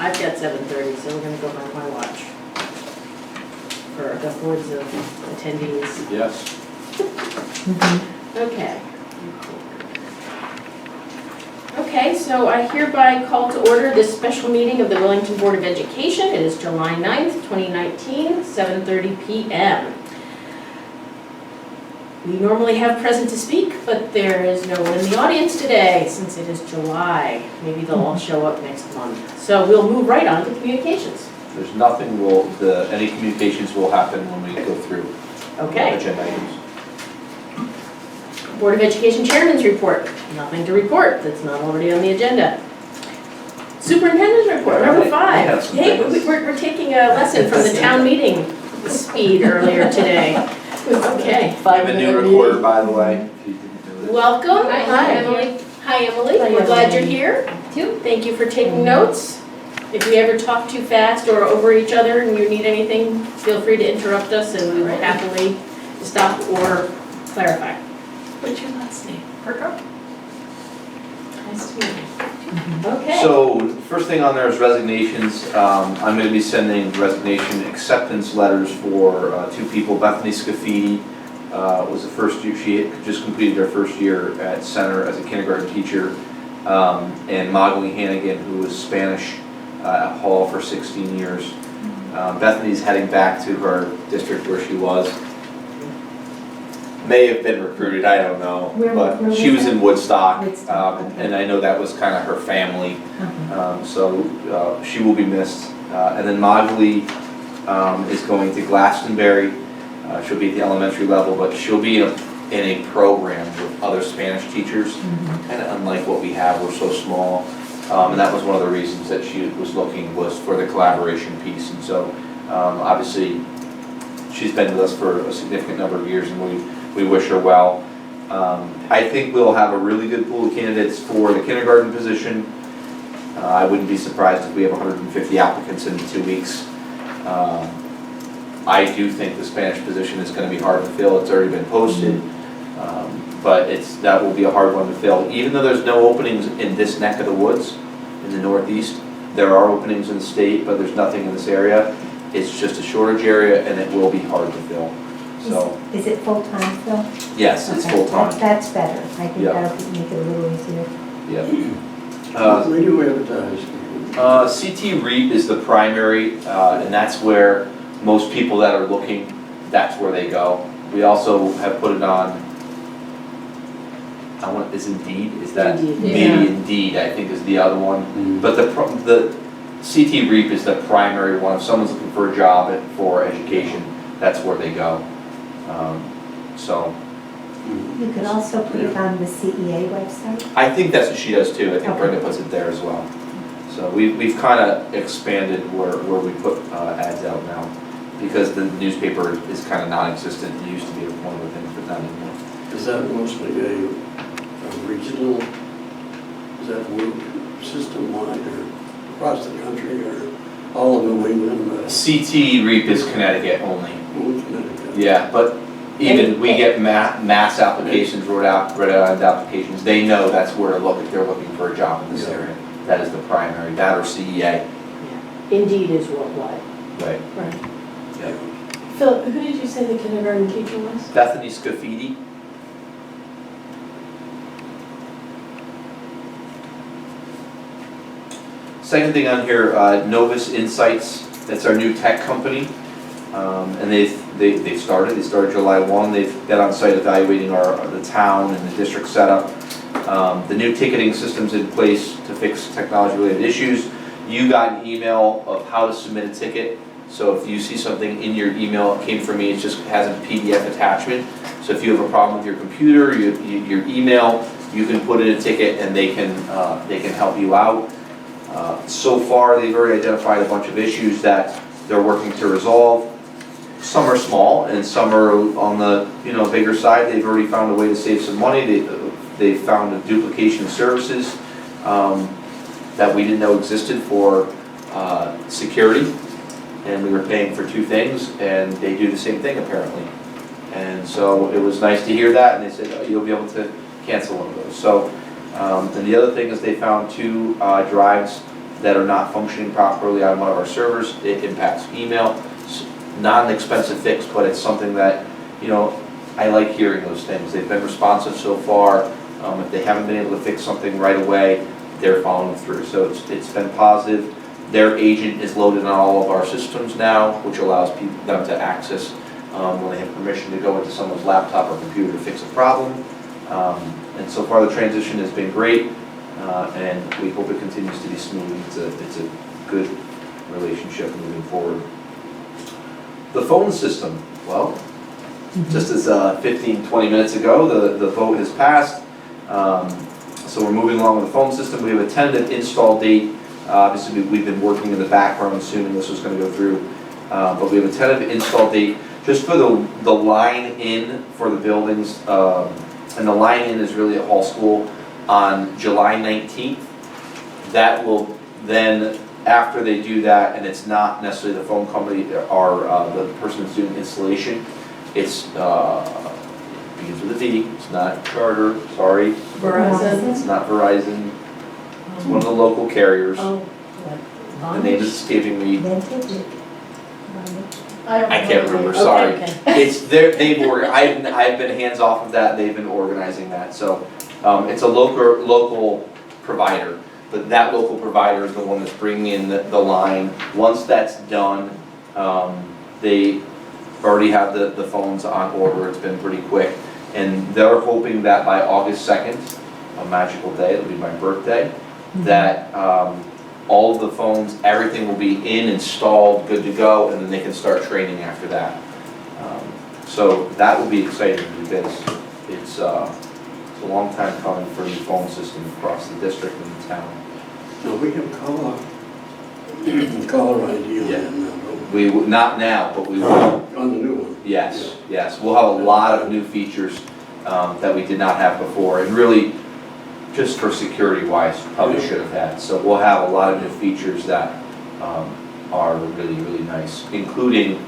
I've got 7:30, so we're gonna go by my watch. For the hordes of attendees. Yes. Okay. Okay, so I hereby call to order this special meeting of the Wellington Board of Education. It is July 9th, 2019, 7:30 p.m. We normally have present to speak, but there is no one in the audience today since it is July. Maybe they'll all show up next month. So we'll move right on to communications. There's nothing any communications will happen when we go through Okay. agenda items. Board of Education Chairman's report. Nothing to report that's not already on the agenda. Superintendent's report, number 5. Hey, we're taking a lesson from the town meeting speed earlier today. Okay. I have a new recorder, by the way. If you didn't know this. Welcome. Hi, Emily. Hi, Emily. Hi, We're glad Emily. you're here. Too. Thank you for taking notes. If we ever talk too fast or over each other and you need anything, feel free to interrupt us and we will happily stop or clarify. What's your last name? Perko? Nice to meet you. Okay. So, first thing on there is resignations. I'm going to be sending resignation acceptance letters for 2 people. Bethany Scafidi was the first year, she had just completed her first year at Center as a kindergarten teacher. And Magali Hannigan, who was Spanish at Hall for 16 years. Bethany's heading back to her district where she was. May have been recruited, I don't know, but she was in Woodstock, and I know that was kind of her family, so she will be missed. And then Magali is going to Glastonbury. She'll be at the elementary level, but she'll be in a program with other Spanish teachers, kind of unlike what we have, we're so small. And that was one of the reasons that she was looking, was for the collaboration piece. And so, obviously, she's been with us for a significant number of years, and we wish her well. I think we'll have a really good pool of candidates for the kindergarten position. I wouldn't be surprised if we have 150 applicants in 2 weeks. I do think the Spanish position is going to be hard to fill. It's already been posted. But that will be a hard one to fill. Even though there's no openings in this neck of the woods, in the Northeast, there are openings in the state, but there's nothing in this area. It's just a shortage area, and it will be hard to fill. So, Is it full-time, Phil? yes, it's Okay, full-time. That's better. I think Yeah. that'll make it a little easier. Yeah. Where do you advertise? CT REAP is the primary, and that's where most people that are looking, that's where they go. We also have put it on, is Indeed, is that? Indeed, Maybe yeah. Indeed, I think is the other one. But the CT REAP is the primary one. If someone's looking for a job for education, that's where they go. So, You could also put it on the CEA website. I think that's what she does too. I think Okay. Brenda puts it there as well. So we've kind of expanded where we put ads out now, because the newspaper is kind of non-existent. It used to be one of the things, but not anymore. Is that mostly a regional, is that work system-wide or across the country or all of New England? CT REAP is Connecticut only. Connecticut? Yeah, but even we get mass applications, Rhode Island applications. They know that's where to look if they're looking for a job in this area. That is the primary, that or CEA. Yeah. Indeed is worldwide. Right. Right. Yeah. Phil, who did you say the kindergarten teacher was? Bethany Scafidi. Second thing on here, Novus Insights. That's our new tech company, and they've started. They started July 1. They've been on site evaluating the town and the district setup. The new ticketing system's in place to fix technology-related issues. You got an email of how to submit a ticket. So if you see something in your email, it came from me, it just has a PDF attachment. So if you have a problem with your computer, your email, you can put in a ticket and they can help you out. So far, they've already identified a bunch of issues that they're working to resolve. Some are small and some are on the bigger side. They've already found a way to save some money. They've found a duplication of services that we didn't know existed for security. And we were paying for 2 things, and they do the same thing apparently. And so it was nice to hear that, and they said, oh, you'll be able to cancel one of those. So, and the other thing is they found 2 drives that are not functioning properly on one of our servers. It impacts email. It's not an expensive fix, but it's something that, you know, I like hearing those things. They've been responsive so far. If they haven't been able to fix something right away, they're following through. So it's been positive. Their agent is loaded on all of our systems now, which allows them to access when they have permission to go into someone's laptop or computer to fix a problem. And so far the transition has been great, and we hope it continues to be smooth. It's a good relationship moving forward. The phone system, well, just as 15, 20 minutes ago, the vote has passed. So we're moving along with the phone system. We have a tentative install date. Obviously, we've been working in the background, assuming this was going to go through. But we have a tentative install date just for the line in for the buildings. And the line in is really at Hall School on July 19th. That will then, after they do that, and it's not necessarily the phone company or the person that's doing installation, it's begins with a V. It's not Charter, sorry. Verizon. It's not Verizon. It's one of the local carriers. Oh, The name is escaping me. Vintage. I can't remember, Okay, sorry. okay. It's I've been hands off of that. They've been organizing that. So it's a local provider, but that local provider is the one that's bringing in the line. Once that's done, they already have the phones on order. It's been pretty quick, and they're hoping that by August 2nd, a magical day, it'll be my birthday, that all of the phones, everything will be installed, good to go, and then they can start training after that. So that will be exciting because it's a long time coming for a new phone system across the district and the town. No, we have caller ID on it now, don't We will, not now, but we will. On the new one? Yes, yes. We'll have a lot of new features that we did not have before, and really, just for security-wise, probably should have had. So we'll have a lot of new features that are really, really nice, including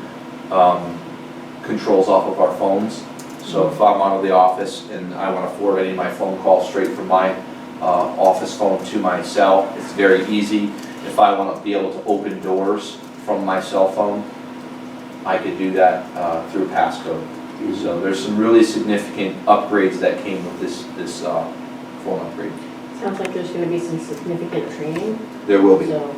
controls off of our phones. So if I'm out of the office and I want to forward any of my phone calls straight from my office phone to my cell, it's very easy. If I want to be able to open doors from my cell phone, I could do that through passcode. So there's some really significant upgrades that came with this phone upgrade. Sounds like there's going to be some significant training. There will be, So,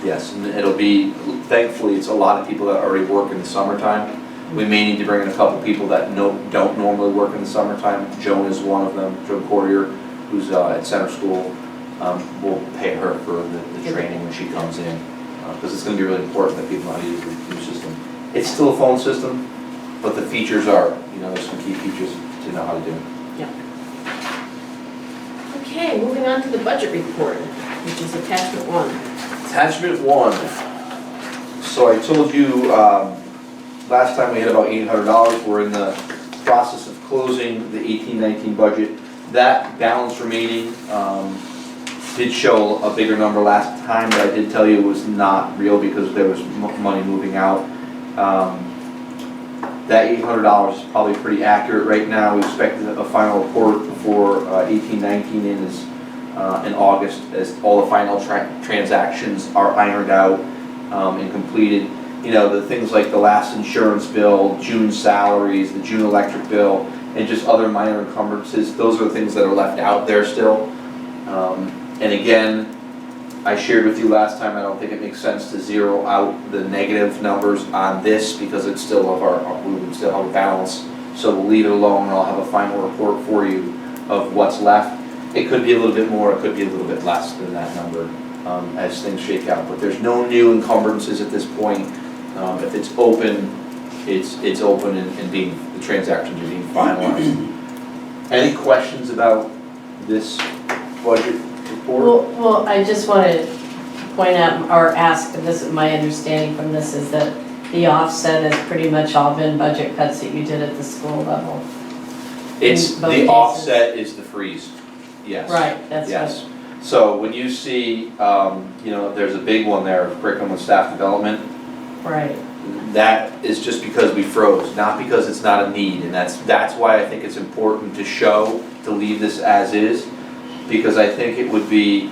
yes, and it'll be, thankfully, it's a lot of people that already work in the summertime. We may need to bring in a couple people that don't normally work in the summertime. Joan is one of them, Joan Courier, who's at center school. We'll pay her for the training when she comes in, because it's going to be really important that people know how to use the new system. It's still a phone system, but the features are, there's some key features to know how to do. okay, moving on to the budget report, which is attachment 1. Attachment 1. So I told you last time we had about $800. We're in the process of closing the 18-19 budget. That balance remaining did show a bigger number last time, but I did tell you it was not real because there was money moving out. That $800 is probably pretty accurate right now. We expect a final report before 18-19 is in August, as all the final transactions are ironed out and completed. The things like the last insurance bill, June salaries, the June electric bill, and just other minor encumbrances, those are the things that are left out there still. And again, I shared with you last time, I don't think it makes sense to zero out the negative numbers on this because it's still we would still have a balance. So we'll leave it alone and I'll have a final report for you of what's left. It could be a little bit more, it could be a little bit less than that number as things shake out. But there's no new encumbrances at this point. If it's open, it's open and the transactions are being finalized. Any questions about this budget report? Well, I just want to point out or ask, this is my understanding from this, is that the offset has pretty much all been budget cuts that you did at the school level. It's in both the cases. offset is the freeze. Yes. Right, that's Yes. So when you see, there's a big one there, curriculum and staff development. right. That is just because we froze, not because it's not a need, and that's why I think it's important to show, to leave this as is, because I think it would be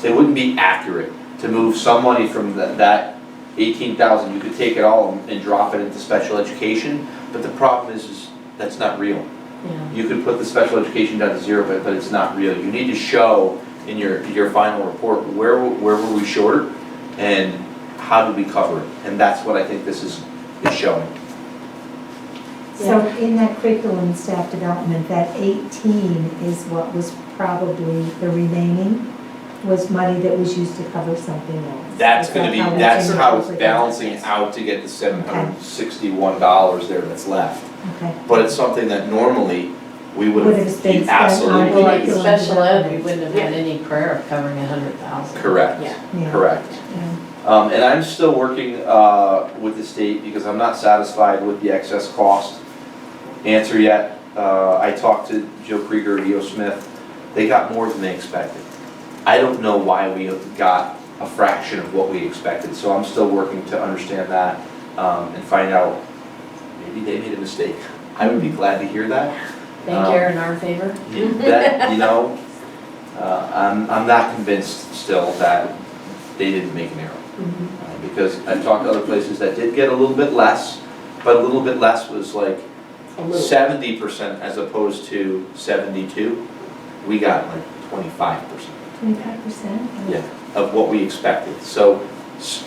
It wouldn't be accurate to move some money from that 18,000, you could take it all and drop it into special education, but the problem is that's not real. Yeah. You could put the special education down to zero, but it's not real. You need to show in your final report, where were we short and how did we cover it? And that's what I think this is showing. So in that curriculum and staff development, that 18 is what was probably the remaining, was money that was used to cover something else. That's Is gonna that be, how that's it's how it's interpreted? balancing out to get the $761 there that's left. Okay. But it's something that normally we would Would have have been spent on absolutely Well, like needed. curriculum special ed, we development. wouldn't have had any prayer of covering 100,000. Correct, Yeah. Yeah. correct. Yeah. And I'm still working with the state because I'm not satisfied with the excess cost answer yet. I talked to Joe Krieger, E.O. Smith. They got more than they expected. I don't know why we got a fraction of what we expected, so I'm still working to understand that and find out, maybe they made a mistake. I would be glad to hear that. Thank you in our favor. That, you know, I'm not convinced still that they didn't make an error. Because I've talked to other places that did get a little bit less, but a little bit less was like A little. 70% as opposed to 72. We got like 25%. 25%? Yeah, of what we expected. So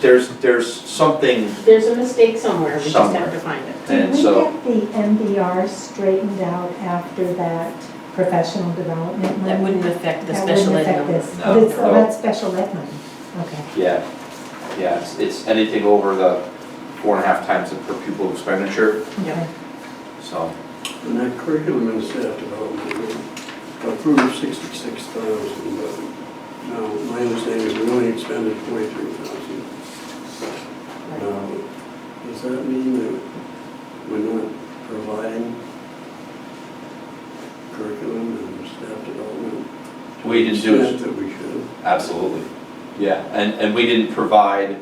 there's something, There's a mistake somewhere, we just Somewhere. have to find it. Did and we so, get the MBR straightened out after that professional development money? That wouldn't affect the That special wouldn't ed affect number. this. No. Oh, No. that's special ed money, okay. yeah, it's anything over the 4.5 times the per pupil expenditure, Yep. Okay. so. And that curriculum and staff development, we approved 66,000, but now my understanding is we only expended 43,000. Now, does that mean that we're not providing curriculum and staff development? We didn't do it. That we should. Absolutely, yeah, and we didn't provide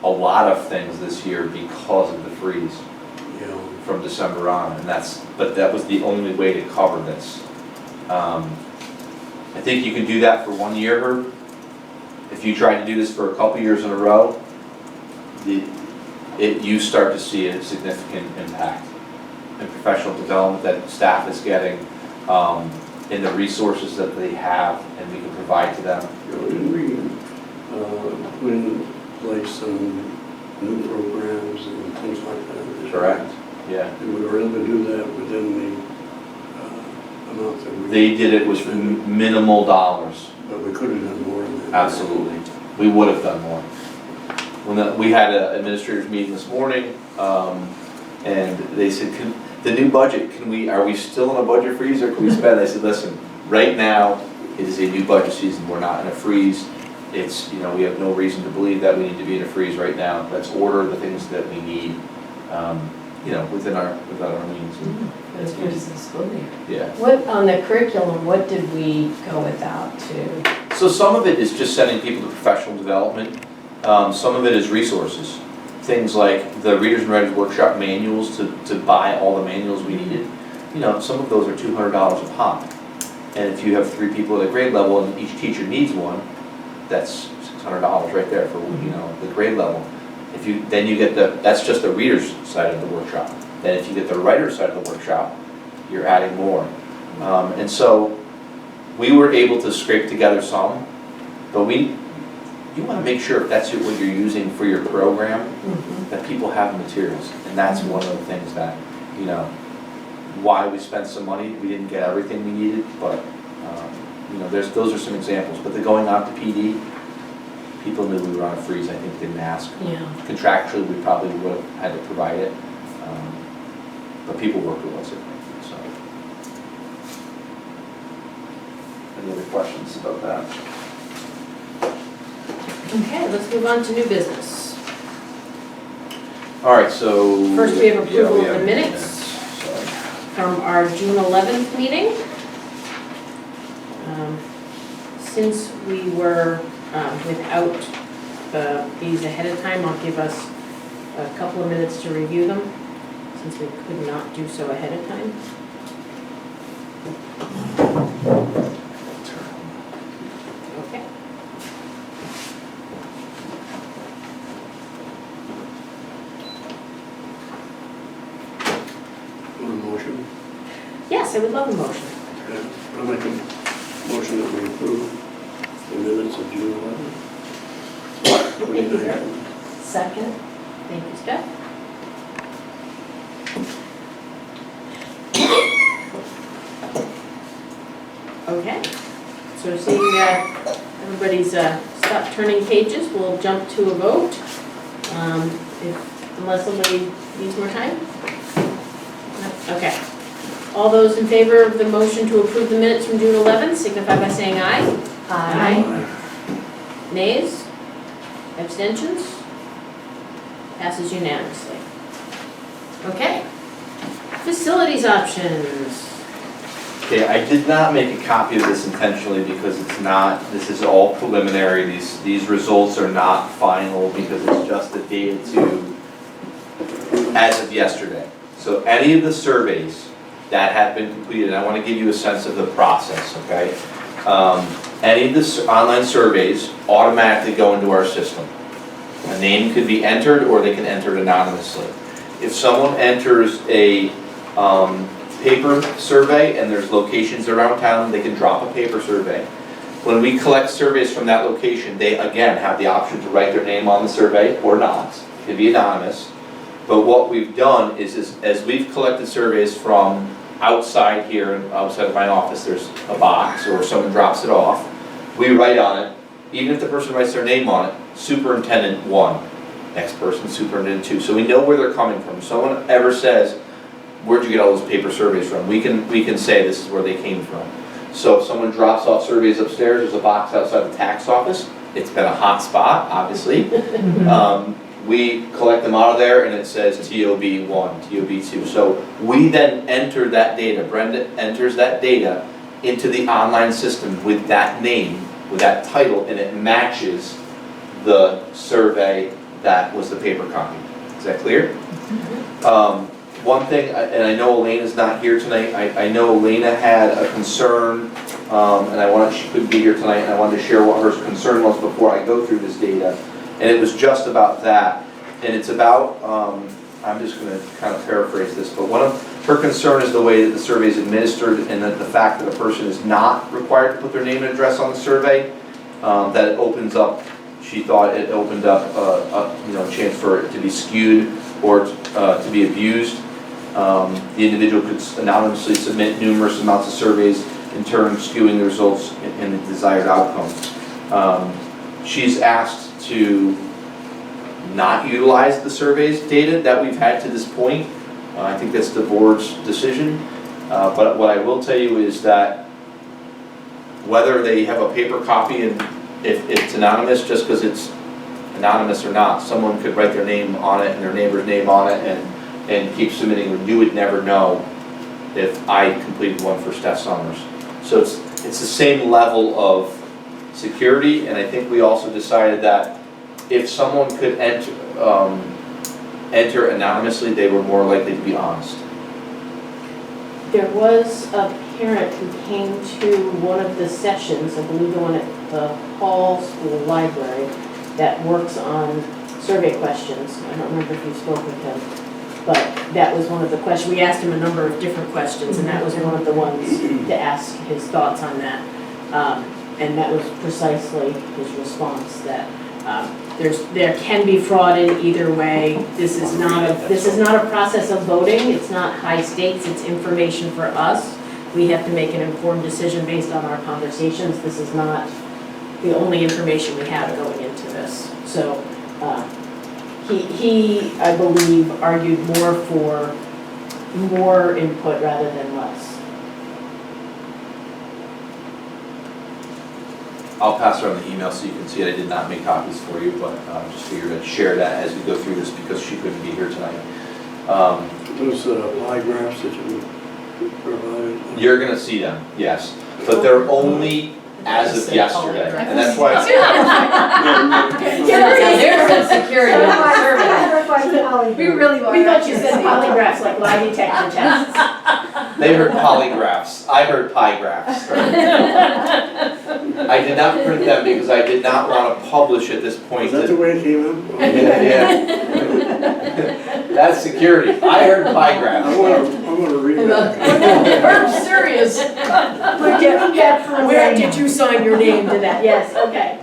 a lot of things this year because of the freeze You know, from December on, and but that was the only way to cover this. I think you can do that for 1 year, Herb. If you try to do this for a couple years in a row, you start to see a significant impact in professional development that staff is getting, in the resources that they have and we can provide to them. you know, didn't we put in place some new programs and things like that? Correct, yeah. And we were able to do that within the amount that we. They did it with minimal dollars. But we could have done more than that. Absolutely. We would have done more. We had an administrators meeting this morning, and they said, the new budget, are we still in a budget freeze or can we spend? I said, listen, right now, it is a new budget season. We're not in a freeze. It's, we have no reason to believe that we need to be in a freeze right now. Let's order the things that we need, within our means. As good as the school year. Yeah. What, on the curriculum, what did we go without to? So some of it is just sending people to professional development. Some of it is resources. Things like the Readers and Writers Workshop manuals to buy all the manuals we needed. Some of those are $200 a pop. And if you have 3 people at a grade level and each teacher needs one, that's $600 right there for, the grade level. Then you get that's just the reader's side of the workshop. Then if you get the writer's side of the workshop, you're adding more. And so we were able to scrape together some, but you want to make sure if that's what you're using for your program, that people have the materials. And that's one of the things that, why we spent some money. We didn't get everything we needed, but, those are some examples. But the going out to PD, people knew we were on a freeze, I think didn't ask. Yeah. Contractually, we probably would have had to provide it, but people worked with us, so. Any other questions about that? Okay, let's move on to new business. All right, so. First, we have approval we of the have minutes. Sorry. From our June 11th meeting. Since we were without these ahead of time, I'll give us a couple of minutes to review them, since we could not do so ahead of time. Okay. I would love a motion. Okay. I'll make a motion that we approve the minutes of June 11th. Thank you, sir. Second. Thank you, Steph. Okay, so seeing everybody's stopped turning pages, we'll jump to a vote. Unless somebody needs more time? No? Okay. All those in favor of the motion to approve the minutes from June 11th signify by saying aye. Aye. Nays? Abstentions? Passes unanimously. Okay. Facilities options. Okay, I did not make a copy of this intentionally because it's not, this is all preliminary. These results are not final because it's just the data to, as of yesterday. So any of the surveys that have been completed, I want to give you a sense of the process, okay? Any of the online surveys automatically go into our system. A name could be entered or they can enter it anonymously. If someone enters a paper survey and there's locations around town, they can drop a paper survey. When we collect surveys from that location, they again have the option to write their name on the survey or not. It can be anonymous. But what we've done is as we've collected surveys from outside here, outside of my office, there's a box or someone drops it off. We write on it, even if the person writes their name on it, Superintendent 1, next person, Superintendent 2. So we know where they're coming from. If someone ever says, where'd you get all those paper surveys from? We can say this is where they came from. So if someone drops off surveys upstairs, there's a box outside the tax office. It's been a hot spot, obviously. We collect them out of there and it says TOB1, TOB2. So we then enter that data, Brenda enters that data into the online system with that name, with that title, and it matches the survey that was the paper copy. Is that clear? One thing, and I know Elena's not here tonight, I know Elena had a concern, and she couldn't be here tonight, and I wanted to share what her concern was before I go through this data. And it was just about that. And it's about, I'm just going to kind of paraphrase this, but one of her concern is the way that the survey is administered and that the fact that a person is not required to put their name and address on the survey, that it opens up, she thought it opened up a chance for it to be skewed or to be abused. The individual could anonymously submit numerous amounts of surveys, in turn skewing the results and the desired outcome. She's asked to not utilize the surveys data that we've had to this point. I think that's the board's decision. But what I will tell you is that whether they have a paper copy and if it's anonymous, just because it's anonymous or not, someone could write their name on it and their neighbor's name on it and keep submitting. You would never know if I completed one for Steph Summers. So it's the same level of security, and I think we also decided that if someone could enter anonymously, they were more likely to be honest. There was a parent who came to one of the sessions, I believe the one at the Hall School Library, that works on survey questions. I don't remember if you spoke with him, but that was one of the questions. We asked him a number of different questions, and that was one of the ones to ask his thoughts on that. And that was precisely his response, that there can be fraud in either way. This is not a process of voting. It's not high stakes. It's information for us. We have to make an informed decision based on our conversations. This is not the only information we have going into this. So he, I believe, argued more for more input rather than less. I'll pass around the email so you can see it. I did not make copies for you, but just figured I'd share that as we go through this because she couldn't be here tonight. Those pie graphs that you provided? You're going to see them, yes. But they're only as of yesterday. And that's why There's some security on the survey. We really We thought you said polygraphs like lie detector tests. they heard polygraphs. I heard pie graphs. I did not print them because I did not want to publish at this point. Is that the way it came out? Yeah. That's security. I heard pie graphs. I want I'm gonna read that. We're serious. Where did you sign your name to that? Yes, okay.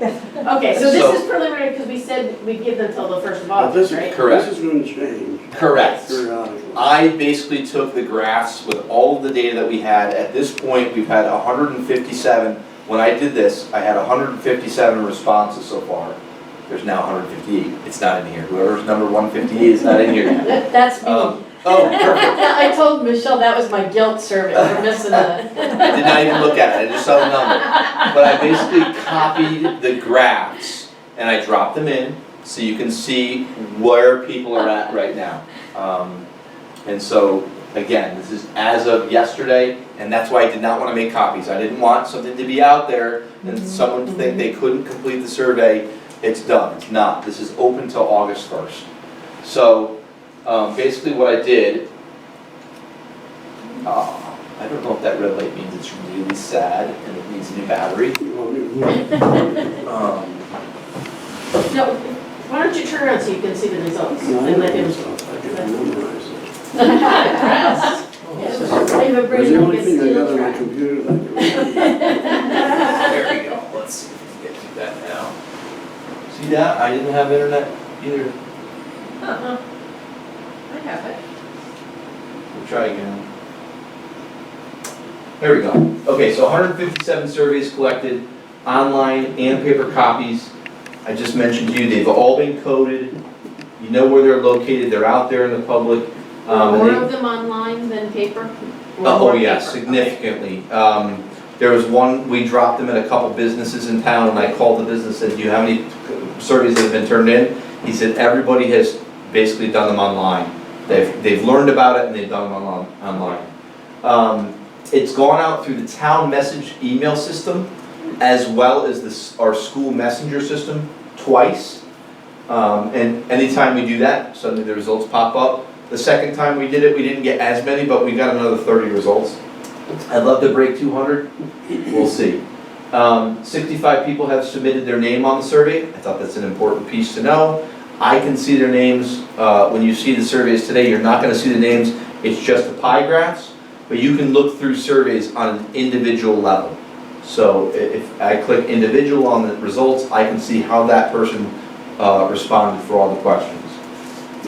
Okay, so this is preliminary because we said we'd give them till the 1st of But August, this right? is, Correct. this is gonna change Correct. periodically. I basically took the graphs with all of the data that we had. At this point, we've had 157. When I did this, I had 157 responses so far. There's now 158. It's not in here. Whoever's number 158 is not in here yet. That's me. Oh, perfect. I told Michelle that was my guilt survey for missing the. I did not even look at it. I just saw the number. But I basically copied the graphs and I dropped them in so you can see where people are at right now. And so, again, this is as of yesterday, and that's why I did not want to make copies. I didn't want something to be out there and someone to think they couldn't complete the survey. It's done. It's not. This is open till August 1st. So, basically what I did, I don't know if that red light means it's really sad and it needs a new battery. You want me to- No, why don't you turn around so you can see the results? No, I And let don't him. know stuff. I can memorize it. Yes. Leave a That's bridge the on only the thing I steel got on my track. computer that I can. There we go. Let's see if we can get to that now. See that? I didn't have internet either. Uh-huh. I have it. We'll try again. There we go. Okay, so 157 surveys collected, online and paper copies. I just mentioned to you, they've all been coded. You know where they're located, they're out there in the public. and More they- of them online than paper? Or Oh, more yeah, paper? significantly. There was one, we dropped them at a couple businesses in town, and I called the business and said, do you have any surveys that have been turned in? He said, everybody has basically done them online. They've learned about it and they've done them online. It's gone out through the town message email system, as well as our school messenger system, twice. And anytime we do that, suddenly the results pop up. The second time we did it, we didn't get as many, but we got another 30 results. I'd love to break 200, we'll see. 65 people have submitted their name on the survey. I thought that's an important piece to know. I can see their names. When you see the surveys today, you're not gonna see the names. It's just the pie graphs, but you can look through surveys on an individual level. So if I click individual on the results, I can see how that person responded for all the questions.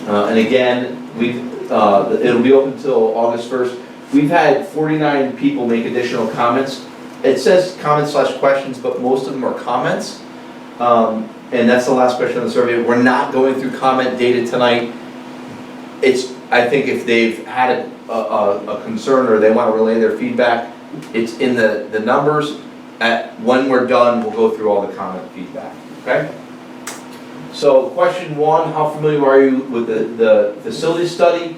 And again, it'll be open until August 1st. We've had 49 people make additional comments. It says comments/questions, but most of them are comments. And that's the last question on the survey. We're not going through comment data tonight. I think if they've had a concern or they want to relay their feedback, it's in the numbers. When we're done, we'll go through all the comment feedback, okay? So question 1, how familiar are you with the facility study?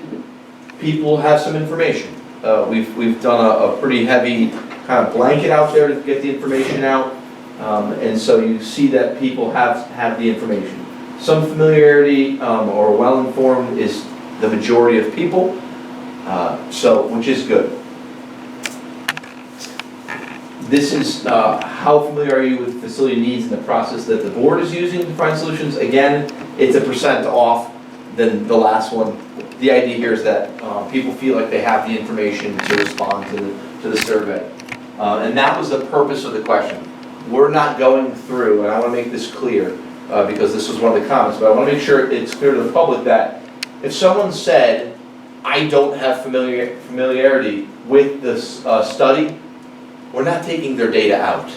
People have some information. We've done a pretty heavy kind of blanket out there to get the information out. And so you see that people have the information. Some familiarity or well-informed is the majority of people, which is good. This is how familiar are you with facility needs and the process that the board is using to find solutions. Again, it's a % off than the last one. The idea here is that people feel like they have the information to respond to the survey. And that was the purpose of the question. We're not going through, and I want to make this clear because this was one of the comments, but I want to make sure it's clear to the public that if someone said, I don't have familiarity with this study, we're not taking their data out.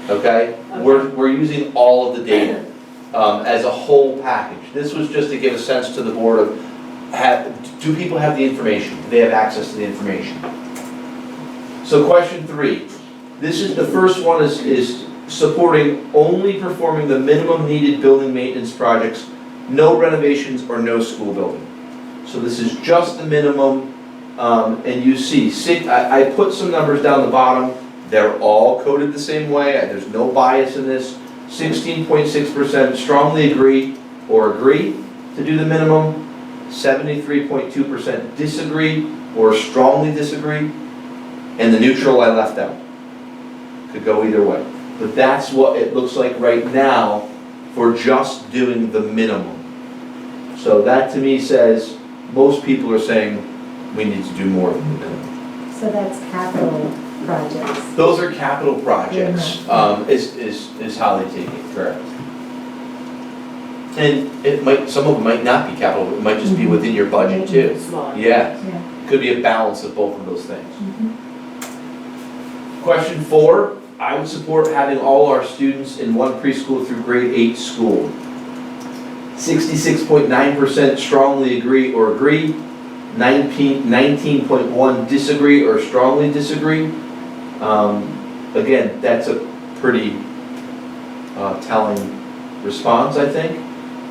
Okay? We're using all of the data as a whole package. This was just to give a sense to the board of, do people have the information? Do they have access to the information? So question 3. This is the first one is supporting only performing the minimum needed building maintenance projects, no renovations or no school building. So this is just the minimum, and you see, I put some numbers down the bottom. They're all coded the same way. There's no bias in this. 16.6% strongly agree or agree to do the minimum. 73.2% disagree or strongly disagree. And the neutral I left out. Could go either way. But that's what it looks like right now for just doing the minimum. So that to me says, most people are saying, we need to do more than the minimum. So that's capital projects. Those are capital projects, is how they take it, correct. And it might, some of them might not be capital, it might just be within your budget too. Small. Yeah, Yeah. could be a balance of both of those things. Mhm. Question 4, I would support having all our students in one preschool through grade 8 school. 66.9% strongly agree or agree, 19.1 disagree or strongly disagree. Again, that's a pretty telling response, I think.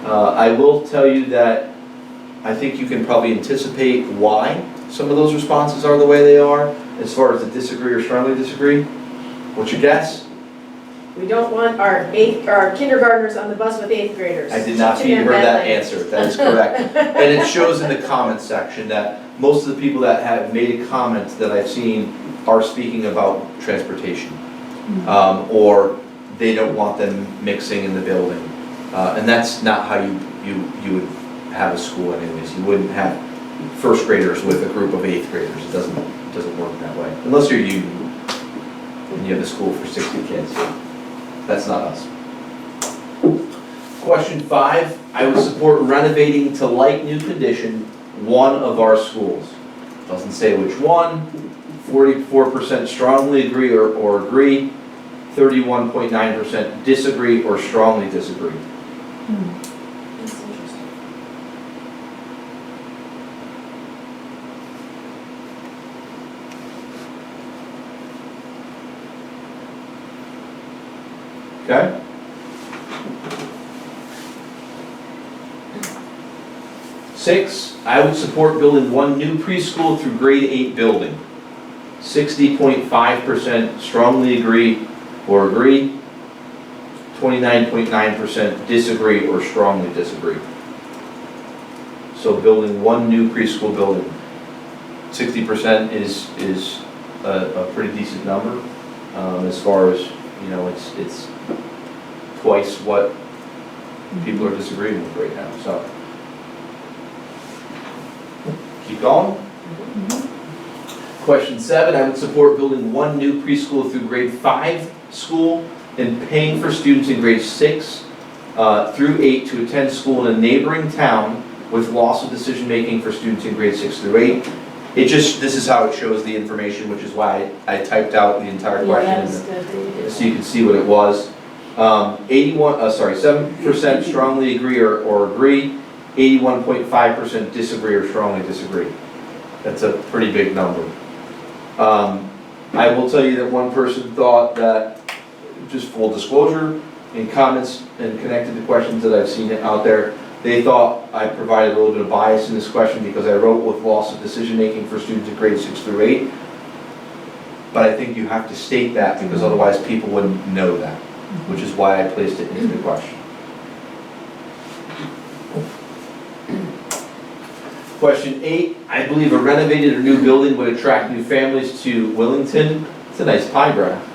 I will tell you that I think you can probably anticipate why some of those responses are the way they are, as far as the disagree or strongly disagree. What's your guess? We don't want our kindergartners on the bus with 8th graders. I did not see you heard that answer, that is correct. And it shows in the comment section that most of the people that have made a comment that I've seen are speaking about transportation. Or they don't want them mixing in the building. And that's not how you would have a school anyways. You wouldn't have first graders with a group of 8th graders. It doesn't work that way. Unless you're union and you have a school for 60 kids. That's not us. Question 5, I would support renovating to like new condition one of our schools. Doesn't say which one. 44% strongly agree or agree. 31.9% disagree or strongly disagree. That's interesting. Okay? Six, I would support building one new preschool through grade 8 building. 60.5% strongly agree or agree. 29.9% disagree or strongly disagree. So building one new preschool building. 60% is a pretty decent number, as far as, you know, it's twice what people are disagreeing with right now, so. Keep going. Question 7, I would support building one new preschool through grade 5 school and paying for students in grade 6 through 8 to attend school in a neighboring town with loss of decision-making for students in grade 6 through 8. This is how it shows the information, which is why I typed out the entire question, so you can see what it was. 7% strongly agree or agree, 81.5% disagree or strongly disagree. That's a pretty big number. I will tell you that one person thought that, just full disclosure, in comments and connected to questions that I've seen out there, they thought I provided a little bit of bias in this question because I wrote with loss of decision-making for students in grades 6 through 8. But I think you have to state that because otherwise people wouldn't know that, which is why I placed it into the question. Question 8, I believe a renovated or new building would attract new families to Willington. It's a nice pie graph.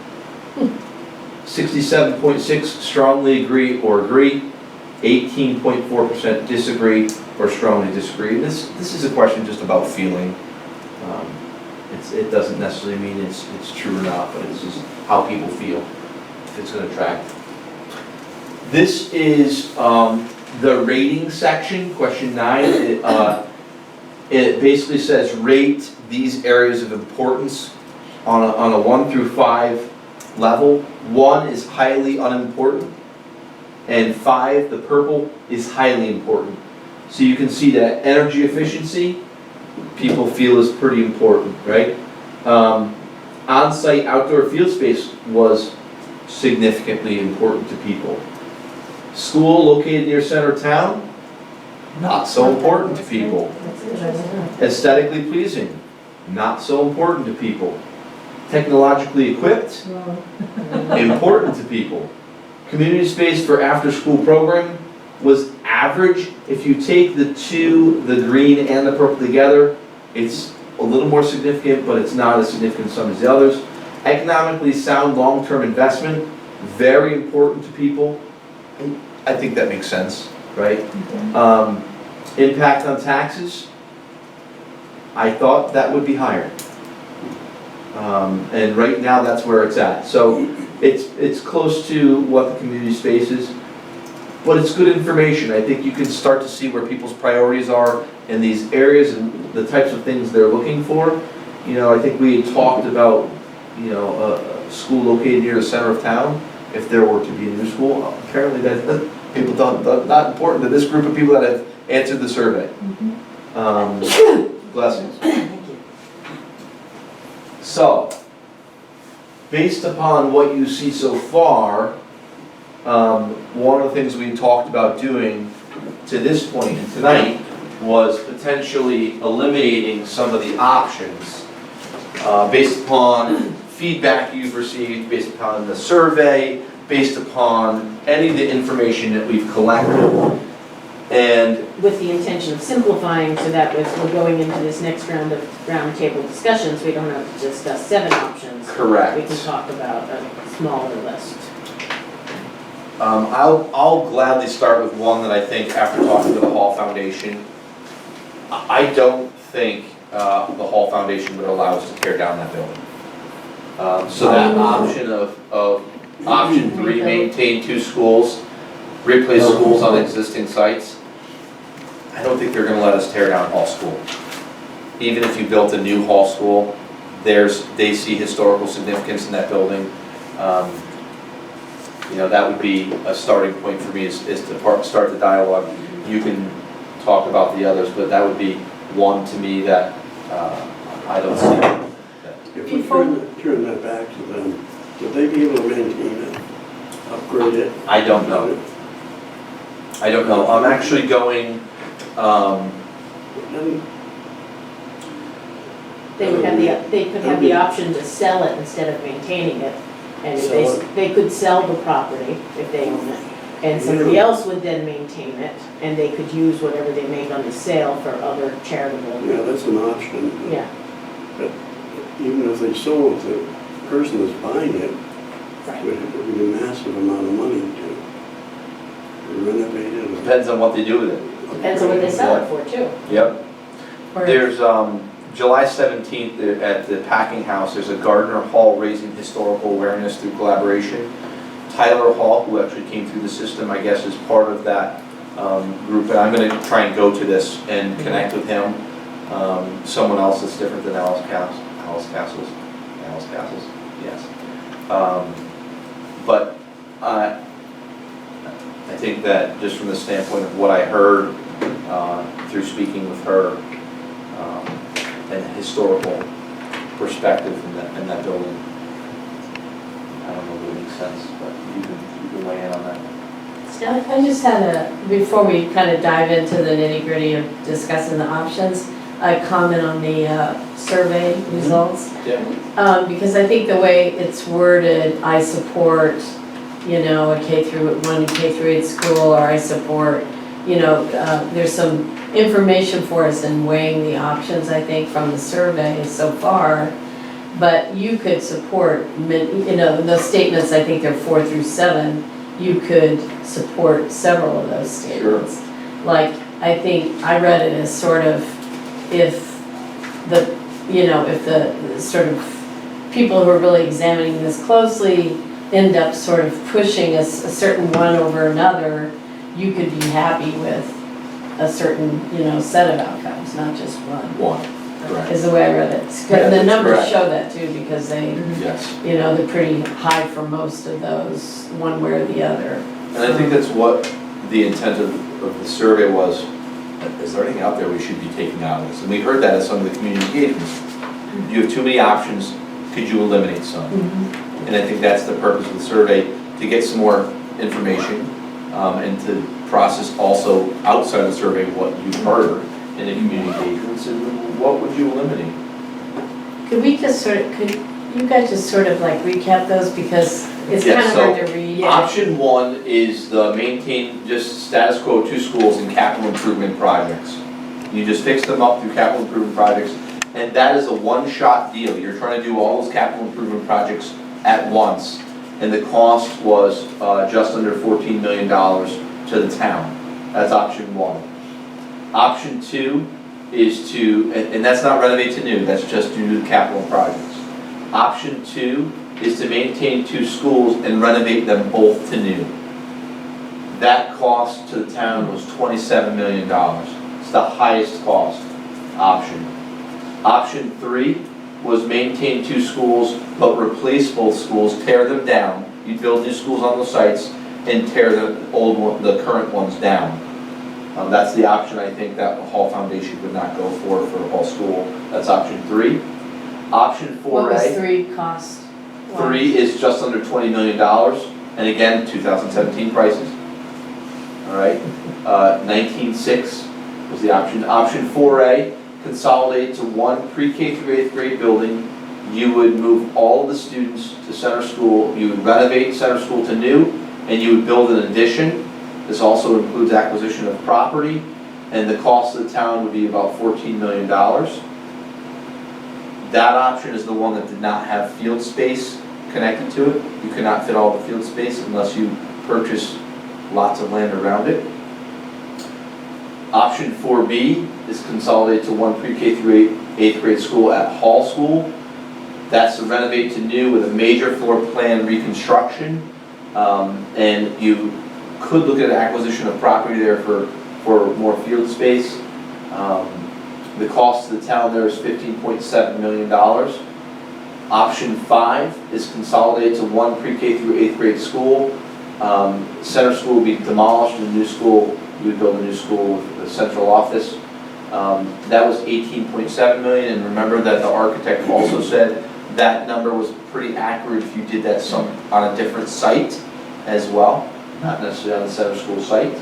67.6 strongly agree or agree. 18.4% disagree or strongly disagree. This is a question just about feeling. It doesn't necessarily mean it's true or not, but it's just how people feel if it's going to attract. This is the rating section, question 9. It basically says rate these areas of importance on a 1 through 5 level. 1 is highly unimportant, and 5, the purple, is highly important. So you can see that energy efficiency, people feel is pretty important, right? On-site outdoor field space was significantly important to people. School located near center town, not so important to people. Aesthetically pleasing, not so important to people. Technologically equipped, important to people. Community space for after-school program was average. If you take the two, the green and the purple together, it's a little more significant, but it's not as significant as some of the others. Economically sound long-term investment, very important to people. I think that makes sense, right? Impact on taxes, I thought that would be higher. And right now, that's where it's at. So it's close to what the community space is, but it's good information. I think you can start to see where people's priorities are in these areas and the types of things they're looking for. You know, I think we had talked about, you know, a school located near the center of town, if there were to be a new school. Apparently that people thought not important to this group of people that have answered the survey. Blessings. So, based upon what you see so far, one of the things we talked about doing to this point and tonight was potentially eliminating some of the options based upon feedback you've received, based upon the survey, based upon any of the information that we've collected. And With the intention of simplifying so that as we're going into this next round of roundtable discussions, we don't have to discuss 7 options. correct. We can talk about a smaller list. I'll gladly start with one that I think, after talking to the Hall Foundation, I don't think the Hall Foundation would allow us to tear down that building. So that option of option 3, maintain 2 schools, replace schools on existing sites, I don't think they're gonna let us tear down Hall School. Even if you built a new Hall School, they see historical significance in that building. You know, that would be a starting point for me, is to start the dialogue. You can talk about the others, but that would be one to me that I don't see. If we turn that back to them, would they be able to maintain it, upgrade it? I don't know. I don't know. I'm actually going, They could have the option to sell it instead of maintaining it. And if Sell it. they could sell the property if they own it. And somebody else would then maintain it, and they could use whatever they make on the sale for other charitable. Yeah, that's an option. Yeah, But even if they sold, the person that's buying it right. would have to be a massive amount of money to renovate it. depends on what they do with it. Depends on what they sell it for too. Yep. Or- There's, July 17th at the Packing House, there's a Gardner Hall Raising Historical Awareness through collaboration. Tyler Hall, who actually came through the system, I guess, is part of that group, and I'm gonna try and go to this and connect with him. Someone else that's different than Alice Castles, yes. But I think that just from the standpoint of what I heard through speaking with her, and historical perspective in that building, I don't know if it makes sense, but you can weigh in on that. I just had before we kind of dive into the nitty-gritty of discussing the options, a comment on the survey results. Yeah. Because I think the way it's worded, I support, you know, a K-1, K-8 school, or I support, you know, there's some information for us in weighing the options, I think, from the survey so far. But you could support, you know, those statements, I think they're 4 through 7, you could support several of those statements. Sure. Like, I think, I read it as sort of, if the sort of people who are really examining this closely end up sort of pushing a certain one over another, you could be happy with a certain, you know, set of outcomes, not just one. Correct. Is the way I read it. Yeah, And the that's numbers correct. show that too, because they, Yes. you know, they're pretty high for most of those, one way or the other. And I think that's what the intent of the survey was. Is there anything out there we should be taking out of this? And we heard that at some of the community engagements. You have too many options, could you eliminate some? And I think that's the purpose of the survey, to get some more information and to process also outside of the survey what you've heard in the community engagements and what would you eliminate? Could you guys just sort of like recap those, because it's Yeah, kind of so hard to read. Option 1 is the maintain just status quo 2 schools and capital improvement projects. You just fix them up through capital improvement projects, and that is a one-shot deal. You're trying to do all those capital improvement projects at once, and the cost was just under $14 million to the town. That's option 1. Option 2 is to, and that's not renovate to new, that's just to do capital projects. Option 2 is to maintain 2 schools and renovate them both to new. That cost to the town was $27 million. It's the highest cost option. Option 3 was maintain 2 schools, but replace both schools, tear them down. You'd build new schools on those sites and tear the current ones down. That's the option I think that the Hall Foundation would not go for Hall School. That's option 3. Option 4A. What was 3 cost? 3 is just under $20 million, and again, 2017 prices. All right, 19.6 was the option. Option 4A, consolidate to 1 pre-K through 8th grade building. You would move all of the students to center school. You would renovate center school to new, and you would build an addition. This also includes acquisition of property, and the cost of the town would be about $14 million. That option is the one that did not have field space connected to it. You could not fit all the field space unless you purchase lots of land around it. Option 4B is consolidate to 1 pre-K through 8th grade school at Hall School. That's to renovate to new with a major floor plan reconstruction. And you could look at an acquisition of property there for more field space. The cost to the town there is $15.7 million. Option 5 is consolidate to 1 pre-K through 8th grade school. Center school will be demolished and a new school, you would build a new school with a central office. That was $18.7 million, and remember that the architect also said that number was pretty accurate if you did that on a different site as well, not necessarily on the center school site.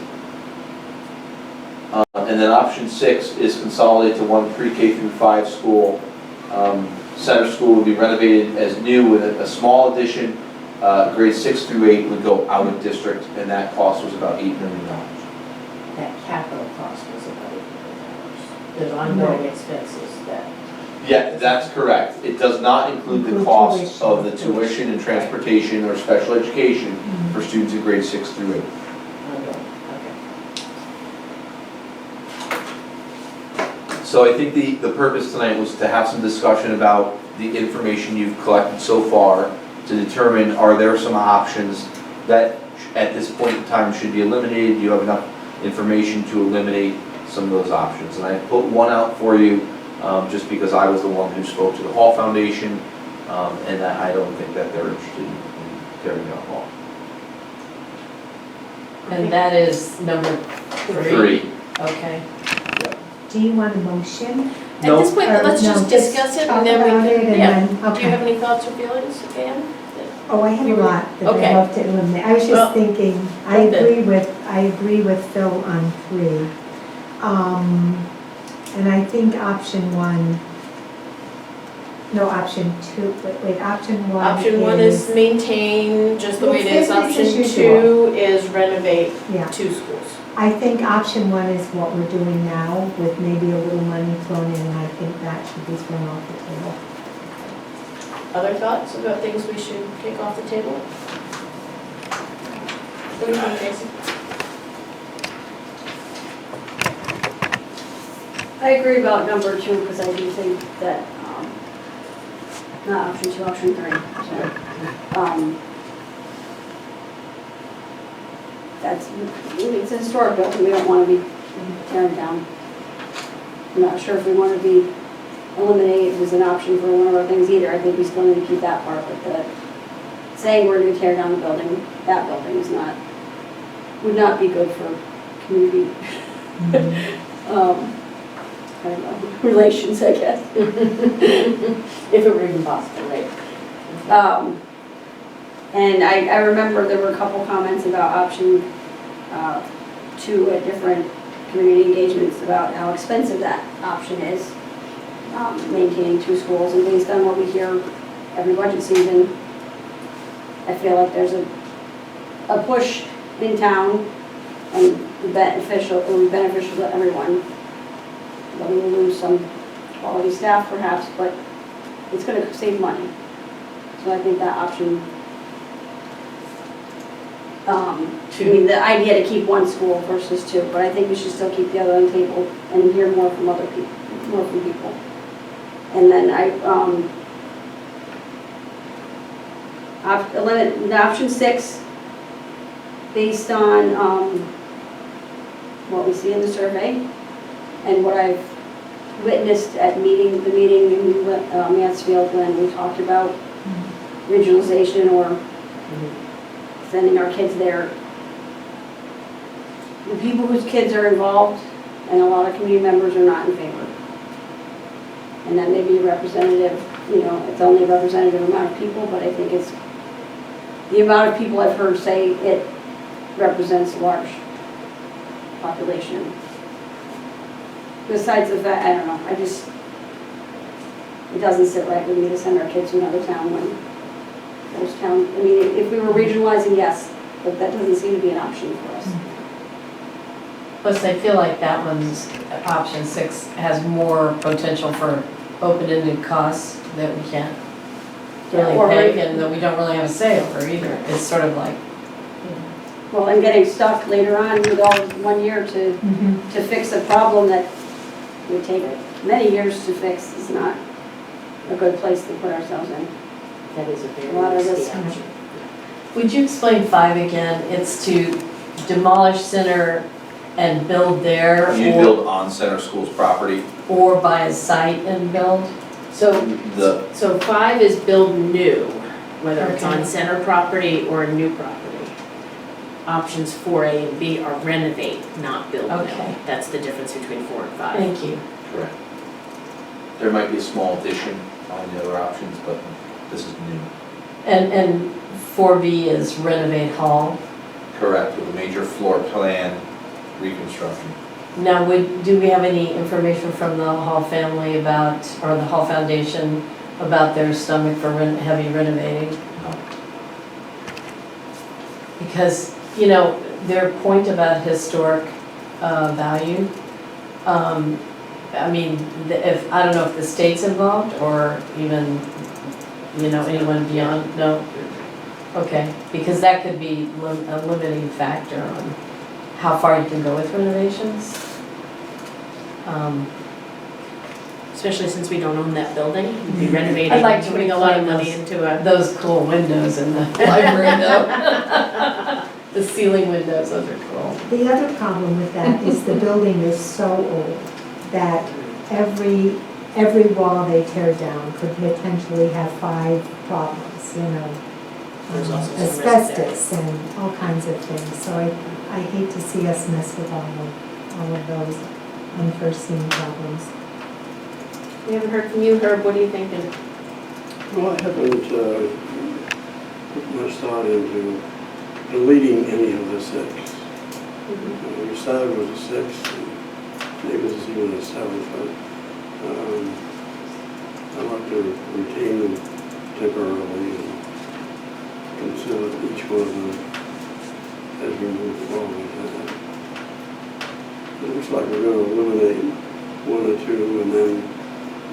And then option 6 is consolidate to 1 pre-K through 5 school. Center school would be renovated as new with a small addition. Grades 6 through 8 would go out of district, and that cost was about $8 million. That capital cost was about $8 million. There's ongoing expenses that. Yeah, that's correct. It does not include the cost of the tuition and transportation or special education for students in grades 6 through 8. So I think the purpose tonight was to have some discussion about the information you've collected so far to determine, are there some options that at this point in time should be eliminated? Do you have enough information to eliminate some of those options? And I put one out for you just because I was the one who spoke to the Hall Foundation, and that I don't think that they're interested in tearing down Hall. And that is number 3? Okay. Do you want a motion? At this point, let's just discuss it and then we can, yeah. Do you Okay. have any thoughts or feelings, Dan? Oh, I have a lot that Okay. I'd love to eliminate. I was Well, just thinking, I agree with Phil on 3. And I think option 1 Option 1 is maintain just the way it is. It's business Option as usual. 2 is renovate Yeah, 2 schools. I think option 1 is what we're doing now with maybe a little money thrown in, and I think that should be thrown off the table. Other thoughts about things we should take off the table? What do you think, Jason? I agree about number 2 because I do think that, not option 2, option 3, sorry. It's a historic building, we don't want to be tearing down. I'm not sure if we want to be eliminated as an option for one of our things either. I think we still need to keep that part, but saying we're going to tear down the building, that building is not, would not be good for community. I don't know, relations, I guess. If it were even possible, right? And I remember there were a couple comments about option 2 at different community engagements about how expensive that option is, maintaining 2 schools. And based on what we hear every budget season, I feel like there's a push in town and it will be beneficial to everyone. We will lose some quality staff perhaps, but it's going to save money. So I think that option I mean, the idea to keep one school versus two, but I think we should still keep the other on the table and hear more from other people, more from people. And then option 6, based on what we see in the survey and what I've witnessed at the meeting in Mansfield when we talked about regionalization or sending our kids there. The people whose kids are involved and a lot of community members are not in favor. And that may be a representative, you know, it's only a representative amount of people, but I think it's the amount of people I've heard say it represents a large population. Besides the fact, I don't know, it doesn't sit right with me to send our kids to another town when those towns, I mean, if we were regionalizing, yes, but that doesn't seem to be an option for us. Plus, I feel like that one's, option 6, has more potential for open-ended costs that we can't really Or pay and that we don't really have a say over either. It's sort of like, Well, and getting stuck later on with all 1 year to fix a problem that would take many years to fix is not a good place to put ourselves in. That is a very A lot of risky risk. option. would you explain 5 again? It's to demolish center and build there, You build on center school's property, or buy a site and build? So, the, so 5 is build new, whether it's on Okay. center property or a new property. Options 4A and B are renovate, not build new. Okay. That's the difference between 4 and 5. Thank you. correct. There might be a small addition on the other options, but this is new. And 4B is renovate hall. Correct, with a major floor plan reconstruction. Now, do we have any information from the Hall family about, or the Hall Foundation, about their stomach for heavy renovating? Because, you know, their point about historic value, I mean, I don't know if the state's involved or even, you know, anyone beyond, no? Okay, because that could be a limiting factor on how far you can go with renovations. Especially since we don't own that building, we'd be renovating, I'd like to putting a lot of reclaim money into a. Those cool windows in the library though. The ceiling windows, those are cool. The other problem with that is the building is so old that every wall they tear down could potentially have 5 problems, you know. There's also some risk there. Asbestos and all kinds of things, so I hate to see us mess with all of those unforeseen problems. We haven't heard from you, Herb, what are you thinking? Well, I haven't put much thought into deleting any of the 6. We started with a 6, and maybe this is even a 7, but I want to retain them temporarily and consider each one of them as we move forward. It looks like we're going to eliminate 1 or 2, and then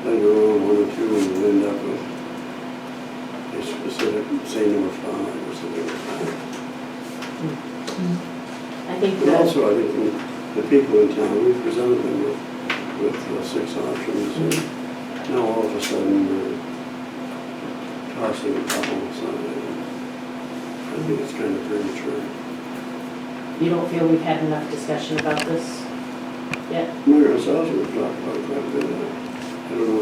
later on 1 or 2, and we'll end up with a specific, say number 5 or something like that. I think But also, I think the people in town, we presented them with 6 options, and now all of a sudden we're tossing a couple aside. I think it's kind of premature. you don't feel we've had enough discussion about this yet? Mayor ourselves, we've talked about quite a bit of that. I don't know,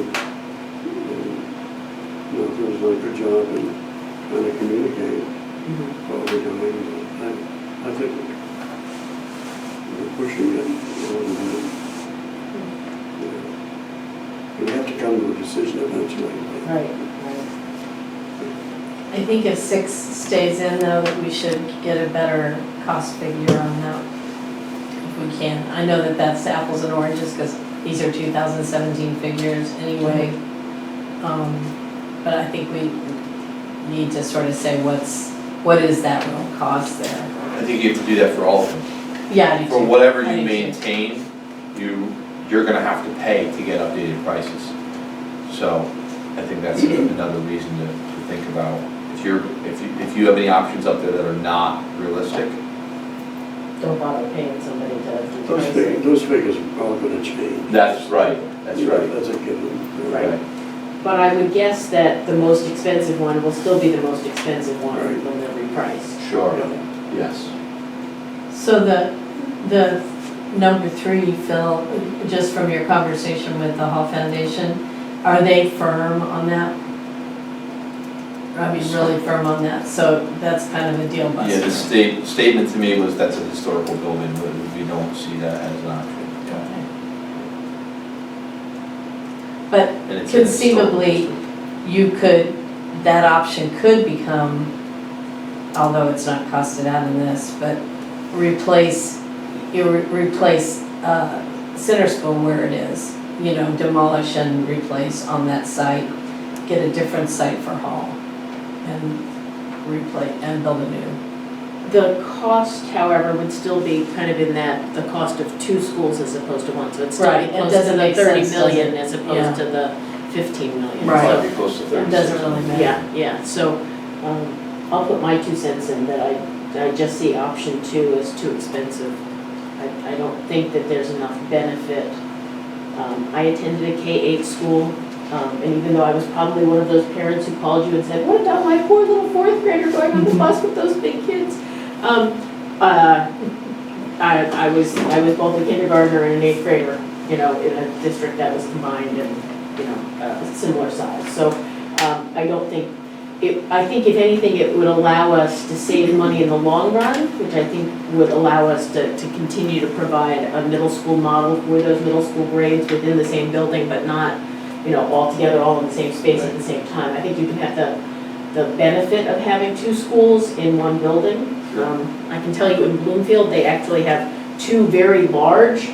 if there's done a good job in trying to communicate what we're doing. I think we're pushing it a little bit. We have to come to a decision eventually. Right. I think if 6 stays in though, that we should get a better cost figure on that, if we can. I know that that's apples and oranges, because these are 2017 figures anyway. But I think we need to sort of say what is that real cost there? I think you have to do that for all of them. Yeah, I do For too. whatever I you do too. maintain, you're gonna have to pay to get updated prices. So I think that's another reason to think about if if you have any options up there that are not realistic, Don't bother paying somebody to do Those pricing. those figures are all gonna change. that's right, that's right. That's a given. Right. But I would guess that the most expensive one will still be the most expensive one Right. when they're repriced. Sure, Yeah. yes. So the number 3, Phil, just from your conversation with the Hall Foundation, are they firm on that? I mean, really firm on that, so that's kind of a deal buster. Yeah, the statement to me was that's a historical building, but we don't see that as an option. But And it's an conceivably, you could, that option could become, although it's not costed out in this, but replace Center School where it is, demolish and replace on that site, get a different site for Hall, and replace, and build a new. The cost, however, would still be kind of in the cost of 2 schools as opposed to 1, so it's still Right, be it close to doesn't the make 30 sense, million does as it? opposed to the 15 million. Right. Might be close to It 36. doesn't really matter. Yeah, so I'll put my 2 cents in that I just see option 2 as too expensive. I don't think that there's enough benefit. I attended a K-8 school, and even though I was probably one of those parents who called you and said, what about my poor little 4th grader going on the bus with those big kids? I was both a kindergartner and an 8th grader, in a district that was combined and, a similar size. So I don't think, I think if anything, it would allow us to save money in the long run, which I think would allow us to continue to provide a middle school model for those middle school grades within the same building, but not, all together, all in the same space at the same time. I think you can have the benefit of having 2 schools in one building. I can tell you in Bloomfield, they actually have 2 very large